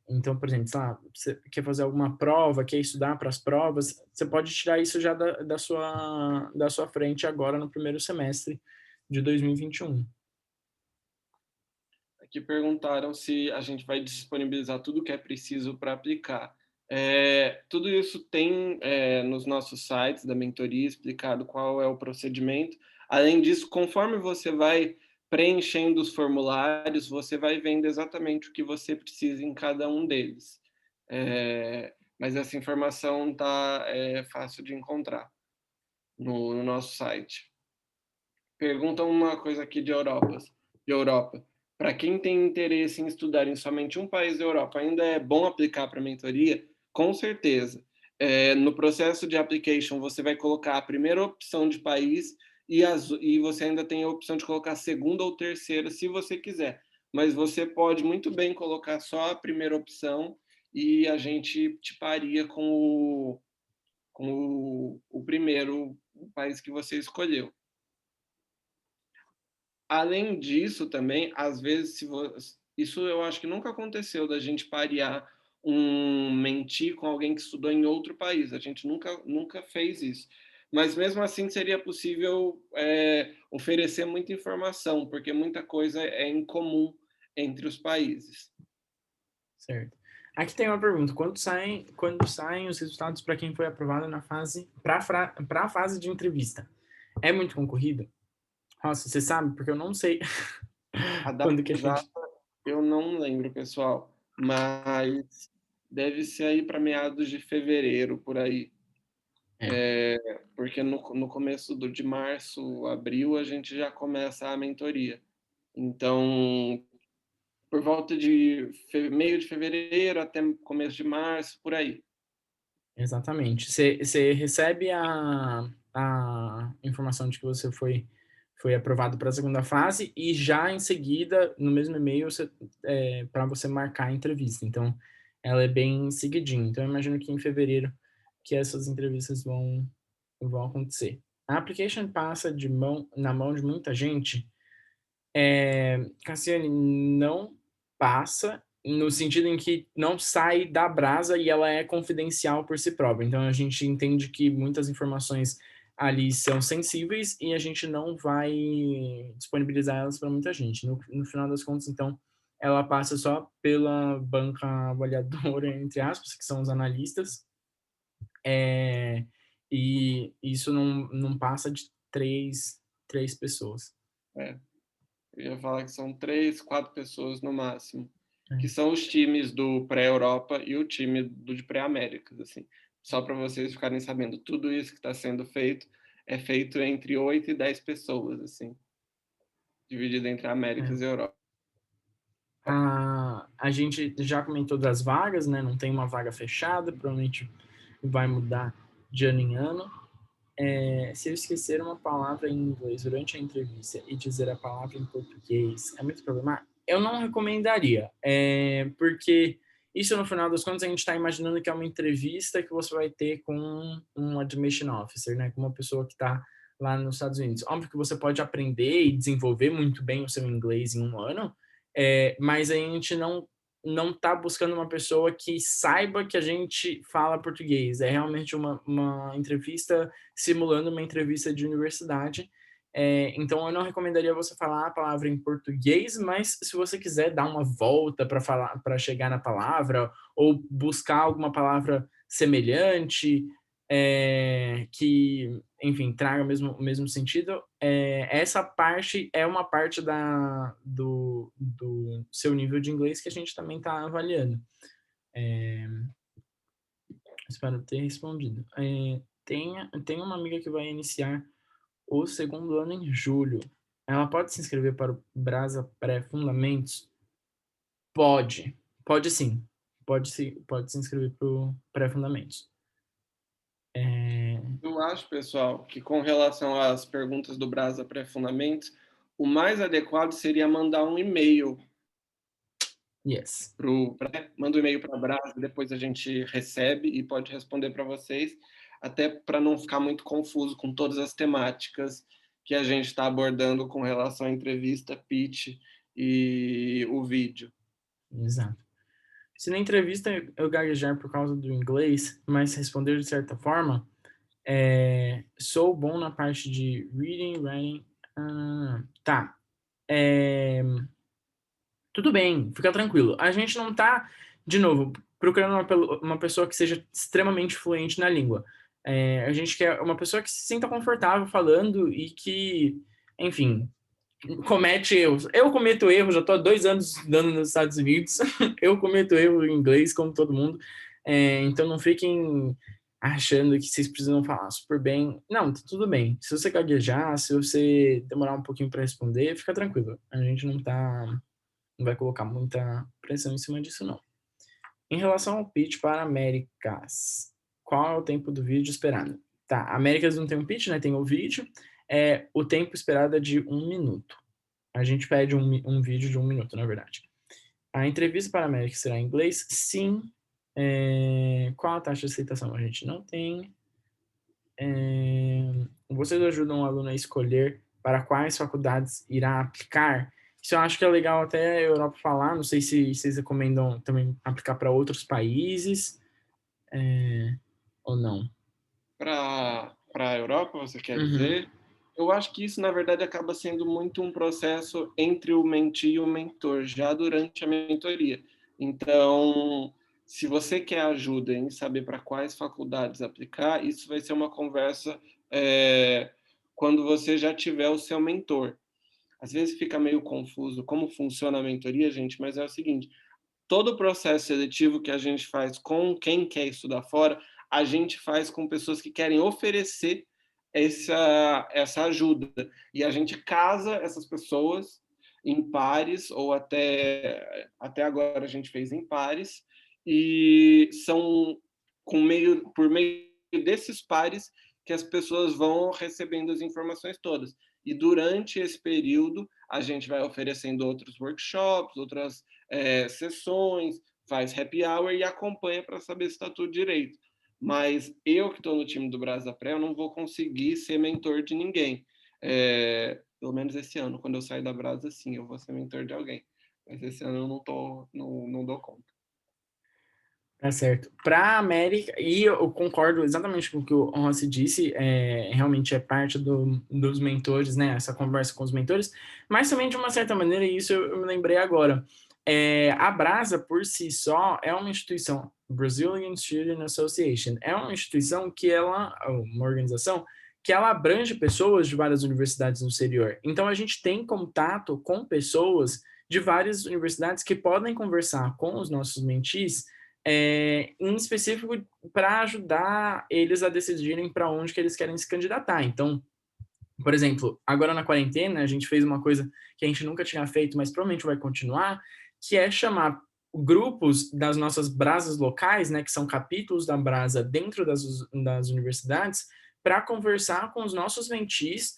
Então, por exemplo, sei lá, você quer fazer alguma prova, quer estudar para as provas, você pode tirar isso já da sua frente agora no primeiro semestre de 2021. Aqui perguntaram se a gente vai disponibilizar tudo que é preciso para aplicar. Tudo isso tem nos nossos sites da mentoria explicado qual é o procedimento. Além disso, conforme você vai preenchendo os formulários, você vai vendo exatamente o que você precisa em cada um deles. Mas essa informação está fácil de encontrar no nosso site. Perguntam uma coisa aqui de Europa. Para quem tem interesse em estudar em somente um país da Europa, ainda é bom aplicar para a mentoria? Com certeza. No processo de application, você vai colocar a primeira opção de país e você ainda tem a opção de colocar a segunda ou terceira, se você quiser. Mas você pode muito bem colocar só a primeira opção e a gente tiparia com o primeiro país que você escolheu. Além disso também, às vezes, se vo isso eu acho que nunca aconteceu da gente parear um menti com alguém que estudou em outro país, a gente nunca fez isso. Mas mesmo assim seria possível, oferecer muita informação, porque muita coisa é em comum entre os países. Certo. Aqui tem uma pergunta: quando saem os resultados para quem foi aprovado na fase para a fase de entrevista? É muito concorrido? Nossa, você sabe? Porque eu não sei A data quando que a gente. exata eu não lembro, pessoal, mas deve ser aí para meados de fevereiro, por aí. É, Porque no começo de março, abril, a gente já começa a mentoria. Então, por volta de meio de fevereiro até começo de março, por aí. exatamente. Você recebe a informação de que você foi aprovado para a segunda fase e já em seguida, no mesmo e-mail, para você marcar a entrevista. Então, ela é bem seguidinha. Então, eu imagino que em fevereiro que essas entrevistas vão acontecer. A application passa na mão de muita gente. Cassiane, não passa, no sentido em que não sai da brasa e ela é confidencial por si própria. Então, a gente entende que muitas informações ali são sensíveis e a gente não vai disponibilizar elas para muita gente. No final das contas, então, ela passa só pela banca avaliadora, entre aspas, que são os analistas, e isso não passa de três pessoas. É, eu ia falar que são 3, 4 pessoas no máximo, que É. são os times do pré-Europa e o time do de pré-Américas, assim. Só para vocês ficarem sabendo, tudo isso que está sendo feito é feito entre 8 e 10 pessoas, assim, dividido entre É. Américas e Europa. A gente já comentou das vagas, né? Não tem uma vaga fechada, provavelmente vai mudar de ano em ano. Se eu esquecer uma palavra em inglês durante a entrevista e dizer a palavra em português, é muito problemático? Eu não recomendaria, porque isso, no final das contas, a gente está imaginando que é uma entrevista que você vai ter com um admission officer, né? Com uma pessoa que está lá nos Estados Unidos. Óbvio que você pode aprender e desenvolver muito bem o seu inglês em um ano, mas a gente não está buscando uma pessoa que saiba que a gente fala português. É realmente uma entrevista simulando uma entrevista de universidade. Então, eu não recomendaria você falar a palavra em português, mas se você quiser dar uma volta para chegar na palavra, ou buscar alguma palavra semelhante, que, enfim, traga o mesmo sentido, essa parte é uma parte do seu nível de inglês que a gente também está avaliando. Espero ter respondido. Tem uma amiga que vai iniciar o segundo ano em julho. Ela pode se inscrever para o Brasa Pré-Fundamentos? Pode. Pode sim. Pode se inscrever para o Pré-Fundamentos. Eu acho, pessoal, que com relação às perguntas do Brasa Pré-Fundamentos, o mais adequado seria mandar um e-mail Yes. manda um e-mail para a Brasa, depois a gente recebe e pode responder para vocês, até para não ficar muito confuso com todas as temáticas que a gente está abordando com relação à entrevista, pitch e o vídeo. Exato. Se na entrevista eu gaguejar por causa do inglês, mas responder de certa forma, sou bom na parte de reading, writing. Tá. Tudo bem, fica tranquilo. A gente não tá, de novo, procurando uma pessoa que seja extremamente fluente na língua. A gente quer uma pessoa que se sinta confortável falando e que, enfim, comete erros. Eu cometo erros, já estou há 2 anos estudando nos Estados Unidos. Eu cometo erro em inglês, como todo mundo. Então não fiquem achando que vocês precisam falar super bem. Não, tá tudo bem. Se você gaguejar, se você demorar um pouquinho para responder, fica tranquilo. A gente não vai colocar muita pressão em cima disso, não. Em relação ao pitch para Américas, qual é o tempo do vídeo esperado? Tá, Américas não tem um pitch, né? Tem o vídeo. O tempo esperado é de 1 minuto. A gente pede um vídeo de 1 minuto, na verdade. A entrevista para a América será em inglês? Sim. Qual a taxa de aceitação? A gente não tem. Vocês ajudam o aluno a escolher para quais faculdades irá aplicar? Isso eu acho que é legal até a Europa falar. Não sei se vocês recomendam também aplicar para outros países ou não. Para a Europa, você quer Uhum. dizer? Eu acho que isso, na verdade, acaba sendo muito um processo entre o mentee e o mentor, já durante a mentoria. Então, se você quer ajuda em saber para quais faculdades aplicar, isso vai ser uma conversa quando você já tiver o seu mentor. Às vezes fica meio confuso como funciona a mentoria, gente, mas é o seguinte: todo o processo seletivo que a gente faz com quem quer estudar fora, a gente faz com pessoas que querem oferecer essa ajuda. E a gente casa essas pessoas em pares, ou até agora a gente fez em pares, e são por meio desses pares que as pessoas vão recebendo as informações todas. E durante esse período, a gente vai oferecendo outros workshops, outras sessões, faz happy hour e acompanha para saber se está tudo direito. Mas eu que estou no time do Brasa Pré, eu não vou conseguir ser mentor de ninguém. Pelo menos esse ano, quando eu sair da Brasa, sim, eu vou ser mentor de alguém. Mas esse ano eu não dou conta. Tá certo. Para a América, e eu concordo exatamente com o que o Rossi disse, realmente é parte dos mentores, né? Essa conversa com os mentores, mas também de uma certa maneira, e isso eu me lembrei agora, a Brasa, por si só, é uma instituição, Brazilian Student Association, é uma instituição uma organização, que ela abrange pessoas de várias universidades no exterior. Então, a gente tem contato com pessoas de várias universidades que podem conversar com os nossos mentees em específico para ajudar eles a decidirem para onde que eles querem se candidatar. Então, por exemplo, agora na quarentena, a gente fez uma coisa que a gente nunca tinha feito, mas provavelmente vai continuar, que é chamar grupos das nossas brasas locais, né, que são capítulos da brasa dentro das universidades, para conversar com os nossos mentees,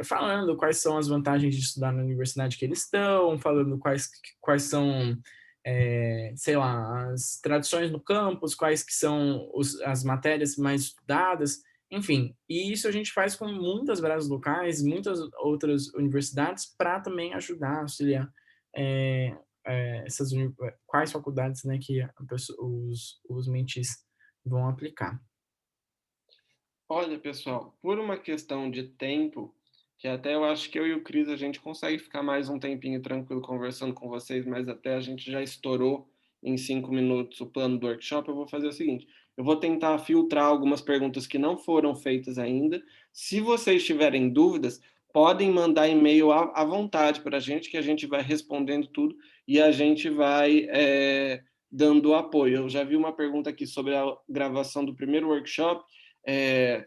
falando quais são as vantagens de estudar na universidade que eles estão, falando quais são sei lá, as tradições no campus, quais que são as matérias mais estudadas, enfim. E isso a gente faz com muitas brasas locais, muitas outras universidades, para também ajudar, auxiliar quais faculdades, né, que os mentis vão aplicar. Olha, pessoal, por uma questão de tempo, que até eu acho que eu e o Cris a gente consegue ficar mais um tempinho tranquilo conversando com vocês, mas até a gente já estourou em 5 minutos o plano do workshop, eu vou fazer o seguinte: eu vou tentar filtrar algumas perguntas que não foram feitas ainda. Se vocês tiverem dúvidas, podem mandar e-mail à vontade para a gente, que a gente vai respondendo tudo e a gente vai dando apoio. Eu já vi uma pergunta aqui sobre a gravação do primeiro workshop,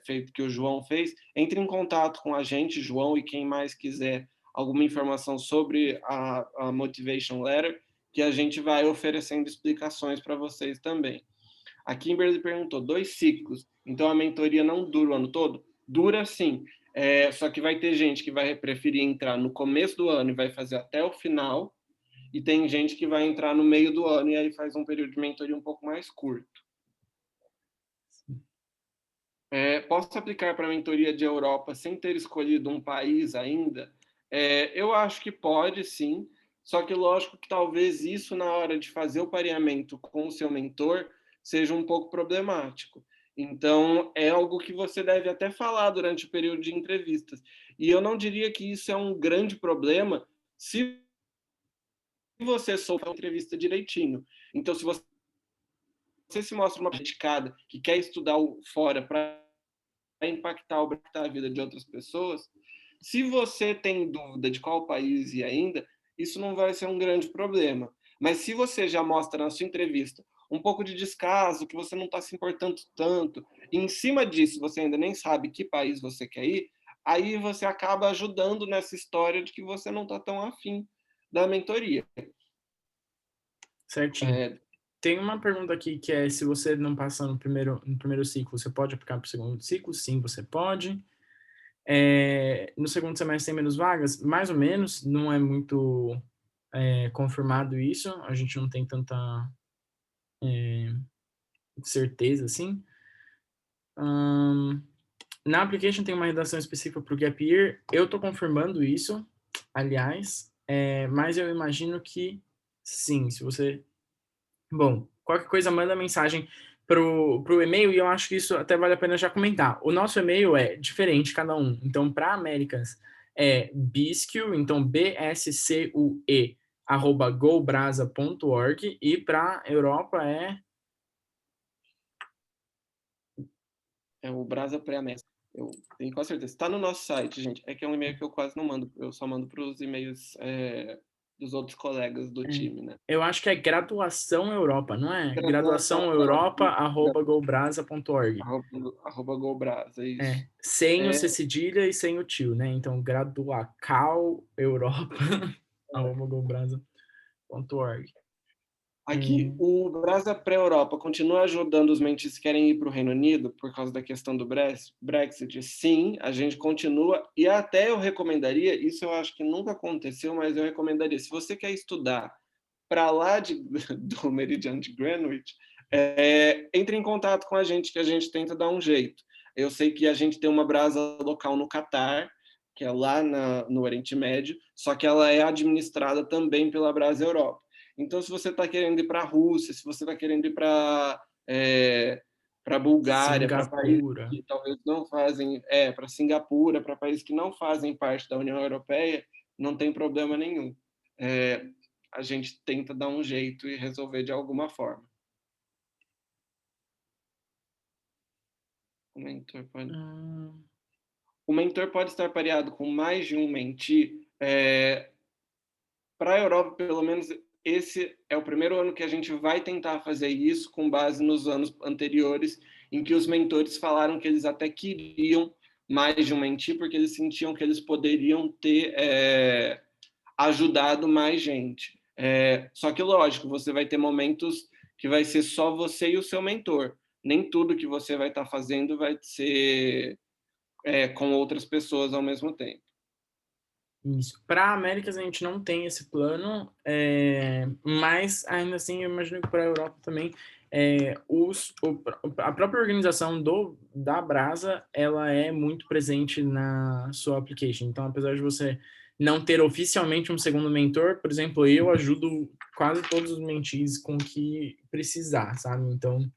feito que o João fez. Entre em contato com a gente, João, e quem mais quiser alguma informação sobre a Motivation Letter, que a gente vai oferecendo explicações para vocês também. A Kimberly perguntou: 2 ciclos, então a mentoria não dura o ano todo? Dura sim, só que vai ter gente que vai preferir entrar no começo do ano e vai fazer até o final, e tem gente que vai entrar no meio do ano e aí faz um período de mentoria um pouco mais curto. Posso aplicar para a mentoria de Europa sem ter escolhido um país ainda? Eu acho que pode, sim. Só que lógico que talvez isso, na hora de fazer o pareamento com o seu mentor, seja um pouco problemático. Então, é algo que você deve até falar durante o período de entrevistas. E eu não diria que isso é um grande problema se você souber a entrevista direitinho. Então, se você se mostra uma dedicada que quer estudar fora para impactar a vida de outras pessoas, se você tem dúvida de qual país ir ainda, isso não vai ser um grande problema. Mas se você já mostra na sua entrevista um pouco de descaso, que você não está se importando tanto, e em cima disso você ainda nem sabe que país você quer ir, aí você acaba ajudando nessa história de que você não está tão afim da mentoria. Certinho. Tem uma pergunta aqui que é se você não passa no primeiro ciclo, você pode aplicar para o segundo ciclo? Sim, você pode. No segundo semestre tem menos vagas? Mais ou menos, não é muito confirmado isso, a gente não tem tanta certeza, assim. Na application tem uma redação específica para o Gap Year, eu estou confirmando isso, aliás, mas eu imagino que sim, se você... Bom, qualquer coisa, manda mensagem pro e-mail, e eu acho que isso até vale a pena já comentar. O nosso e-mail é diferente, cada um. Então, para Américas é biscue, então BSCUE, @gobrasa.org, e para Europa é... É o Brasa Pré-América. Eu tenho quase certeza. Está no nosso site, gente. É que é um e-mail que eu quase não mando. Eu só mando para os e-mails dos outros colegas do time, né? Eu acho que é Graduação Europa, não é? Graduação Graduação Europa. Europa, @gobrasa.org. @gobrasa, isso. Sem o C cedilha e sem o tio, né? Então, Graduacal Europa, @gobrasa.org. Aqui, o Brasa Pré-Europa continua ajudando os mentis que querem ir para o Reino Unido por causa da questão do Brexit? Sim, a gente continua. E até eu recomendaria, isso eu acho que nunca aconteceu, mas eu recomendaria, se você quer estudar para lá do Meridiano de Greenwich, entre em contato com a gente, que a gente tenta dar um jeito. Eu sei que a gente tem uma brasa local no Catar, que é lá no Oriente Médio, só que ela é administrada também pela Brasa Europa. Então, se você está querendo ir para a Rússia, se você está querendo ir para Bulgária, para países Singapura. que talvez não fazem, para Singapura, para países que não fazem parte da União Europeia, não tem problema nenhum. A gente tenta dar um jeito e resolver de alguma forma. O mentor pode estar pareado com mais de um mentee. Para a Europa, pelo menos, esse é o primeiro ano que a gente vai tentar fazer isso com base nos anos anteriores, em que os mentores falaram que eles até queriam mais de um mentee, porque eles sentiam que eles poderiam ter ajudado mais gente. Só que, lógico, você vai ter momentos que vai ser só você e o seu mentor. Nem tudo que você vai estar fazendo vai ser com outras pessoas ao mesmo tempo. Isso. Para Américas a gente não tem esse plano, mas ainda assim eu imagino que para a Europa também a própria organização da Brasa, ela é muito presente na sua application. Então, apesar de você não ter oficialmente um segundo mentor, por exemplo, eu ajudo quase todos os mentees com o que precisar, sabe? Então,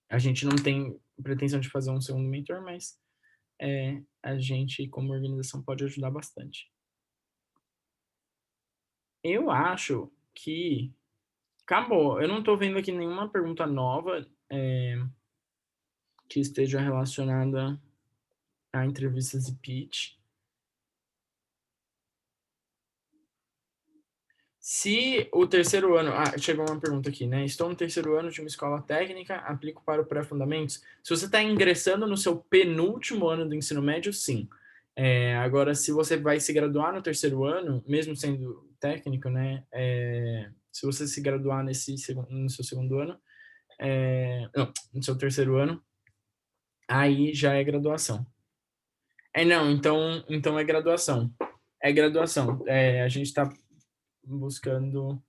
a gente não tem pretensão de fazer um segundo mentor, mas a gente, como organização, pode ajudar bastante. Eu acho que acabou. Eu não estou vendo aqui nenhuma pergunta nova que esteja relacionada a entrevistas e pitch. Se o terceiro ano... chegou uma pergunta aqui, né? Estou no terceiro ano de uma escola técnica, aplico para o pré-fundamentos. Se você está ingressando no seu penúltimo ano do ensino médio, sim. Agora, se você vai se graduar no terceiro ano, mesmo sendo técnico, né? Se você se graduar no seu segundo ano, não, no seu terceiro ano, aí já é graduação. Não, então é graduação. É graduação. A gente está buscando...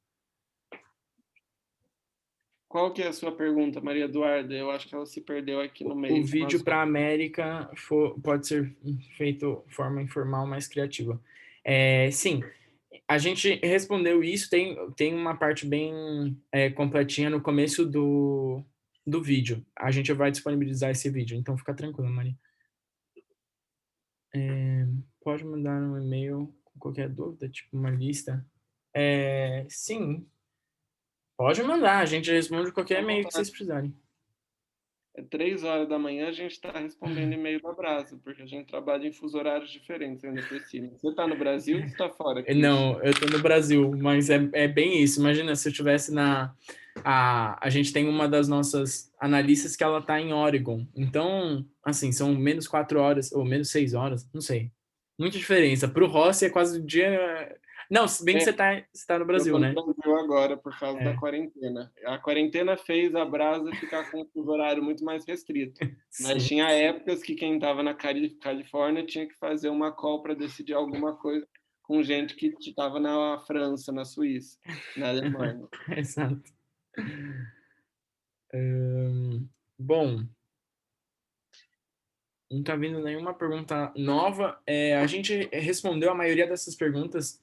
Qual que é a sua pergunta, Maria Eduarda? Eu acho que ela se perdeu aqui no meio. O vídeo para a América pode ser feito de forma informal, mais criativa. Sim, a gente respondeu isso, tem uma parte bem completinha no começo do vídeo. A gente vai disponibilizar esse vídeo, então fica tranquilo, Maria. Pode mandar um e-mail com qualquer dúvida, tipo uma lista. Sim, pode mandar, a gente responde qualquer e-mail que vocês precisarem. 3 horas da manhã a gente está respondendo e-mail da Brasa, porque a gente trabalha em fuso horários diferentes ainda por cima. Você está no Brasil ou você está fora? Não, eu estou no Brasil, mas é bem isso. Imagina se eu estivesse a gente tem uma das nossas analistas que ela está em Oregon. Então, assim, são menos 4 horas, ou menos 6 horas, não sei. Muita diferença. Para o Rossi é quase o dia Não, se bem que É, você tá no eu Brasil, tô no né? Brasil agora por causa da É, quarentena. A quarentena fez a Brasa ficar com um fuso horário muito mais restrito, mas sim. tinha épocas que quem estava na Califórnia tinha que fazer uma call para decidir alguma coisa com gente que estava na França, na Suíça, na Alemanha. Exato. Bom, não tá vindo nenhuma pergunta nova. A gente respondeu a maioria dessas perguntas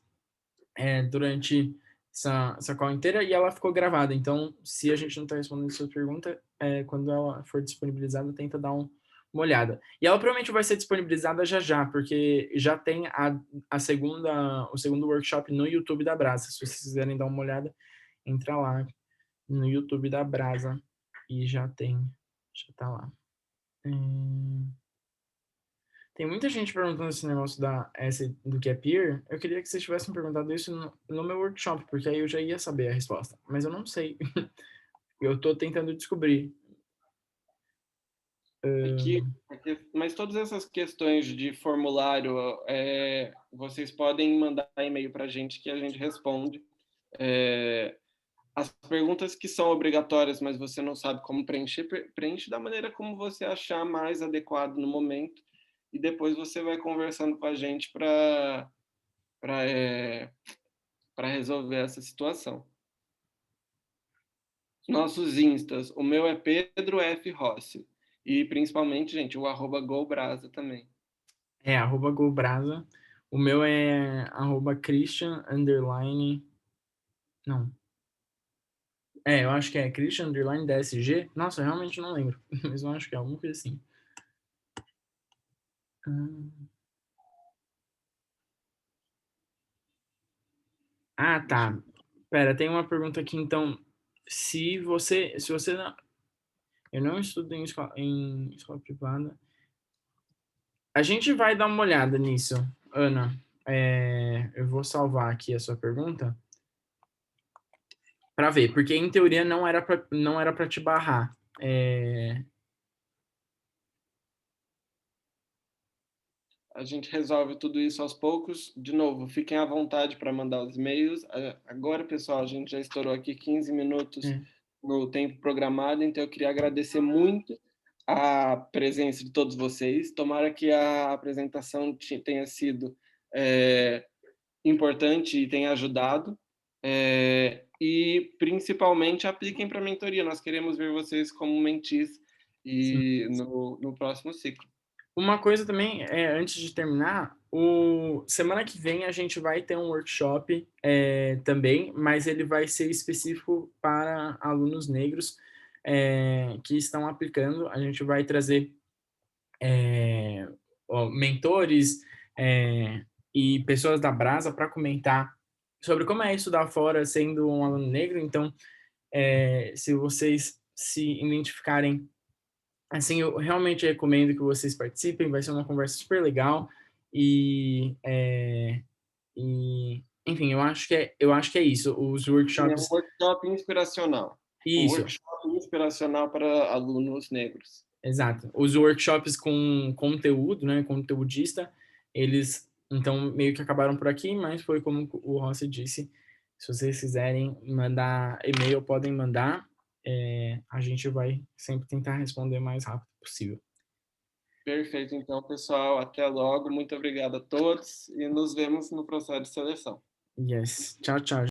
durante essa call inteira e ela ficou gravada. Então, se a gente não está respondendo sua pergunta, quando ela for disponibilizada, tenta dar uma olhada. E ela provavelmente vai ser disponibilizada já já, porque já tem o segundo workshop no YouTube da Brasa. Se vocês quiserem dar uma olhada, entra lá no YouTube da Brasa e já tá lá. Tem muita gente perguntando esse negócio do Gap Year. Eu queria que vocês tivessem perguntado isso no meu workshop, porque aí eu já ia saber a resposta. Mas eu não sei. Eu tô tentando descobrir. Mas todas essas questões de formulário, vocês podem mandar e-mail para a gente que a gente responde. As perguntas que são obrigatórias, mas você não sabe como preencher, preenche da maneira como você achar mais adequado no momento, e depois você vai conversando com a gente para resolver essa situação. Nossos instas, o meu é Pedro F. Rossi, e principalmente, gente, o @golbrasa também. @golbrasa. O meu é @Christian underline. Não. Eu acho que é Christian underline DSG. Nossa, eu realmente não lembro. Mas eu acho que é alguma coisa assim. Ah, tá. Pera, tem uma pergunta aqui, então. Se você não, eu não estudo em escola privada. A gente vai dar uma olhada nisso, Ana. Eu vou salvar aqui a sua pergunta para ver, porque em teoria não era para te barrar. A gente resolve tudo isso aos poucos. De novo, fiquem à vontade para mandar os e-mails. Agora, pessoal, a gente já estourou aqui 15 minutos É, no tempo programado, então eu queria agradecer muito a presença de todos vocês. Tomara que a apresentação tenha sido importante e tenha ajudado. E, principalmente, apliquem para a mentoria. Nós queremos ver vocês como mentis sim. no próximo ciclo. Uma coisa também, antes de terminar, semana que vem a gente vai ter um workshop também, mas ele vai ser específico para alunos negros que estão aplicando. A gente vai trazer mentores e pessoas da Brasa para comentar sobre como é estudar fora sendo um aluno negro. Então, se vocês se identificarem, assim, eu realmente recomendo que vocês participem. Vai ser uma conversa super legal e enfim, eu acho que é isso. Os É um workshops, workshop inspiracional. Um isso, workshop inspiracional para alunos negros. exato. Os workshops com conteúdo, né, conteudista, eles então meio que acabaram por aqui, mas foi como o Rossi disse. Se vocês quiserem mandar e-mail, podem mandar. A gente vai sempre tentar responder o mais rápido possível. Perfeito, então, pessoal. Até logo. Muito obrigado a todos e nos vemos no processo de seleção. Yes. Tchau, tchau.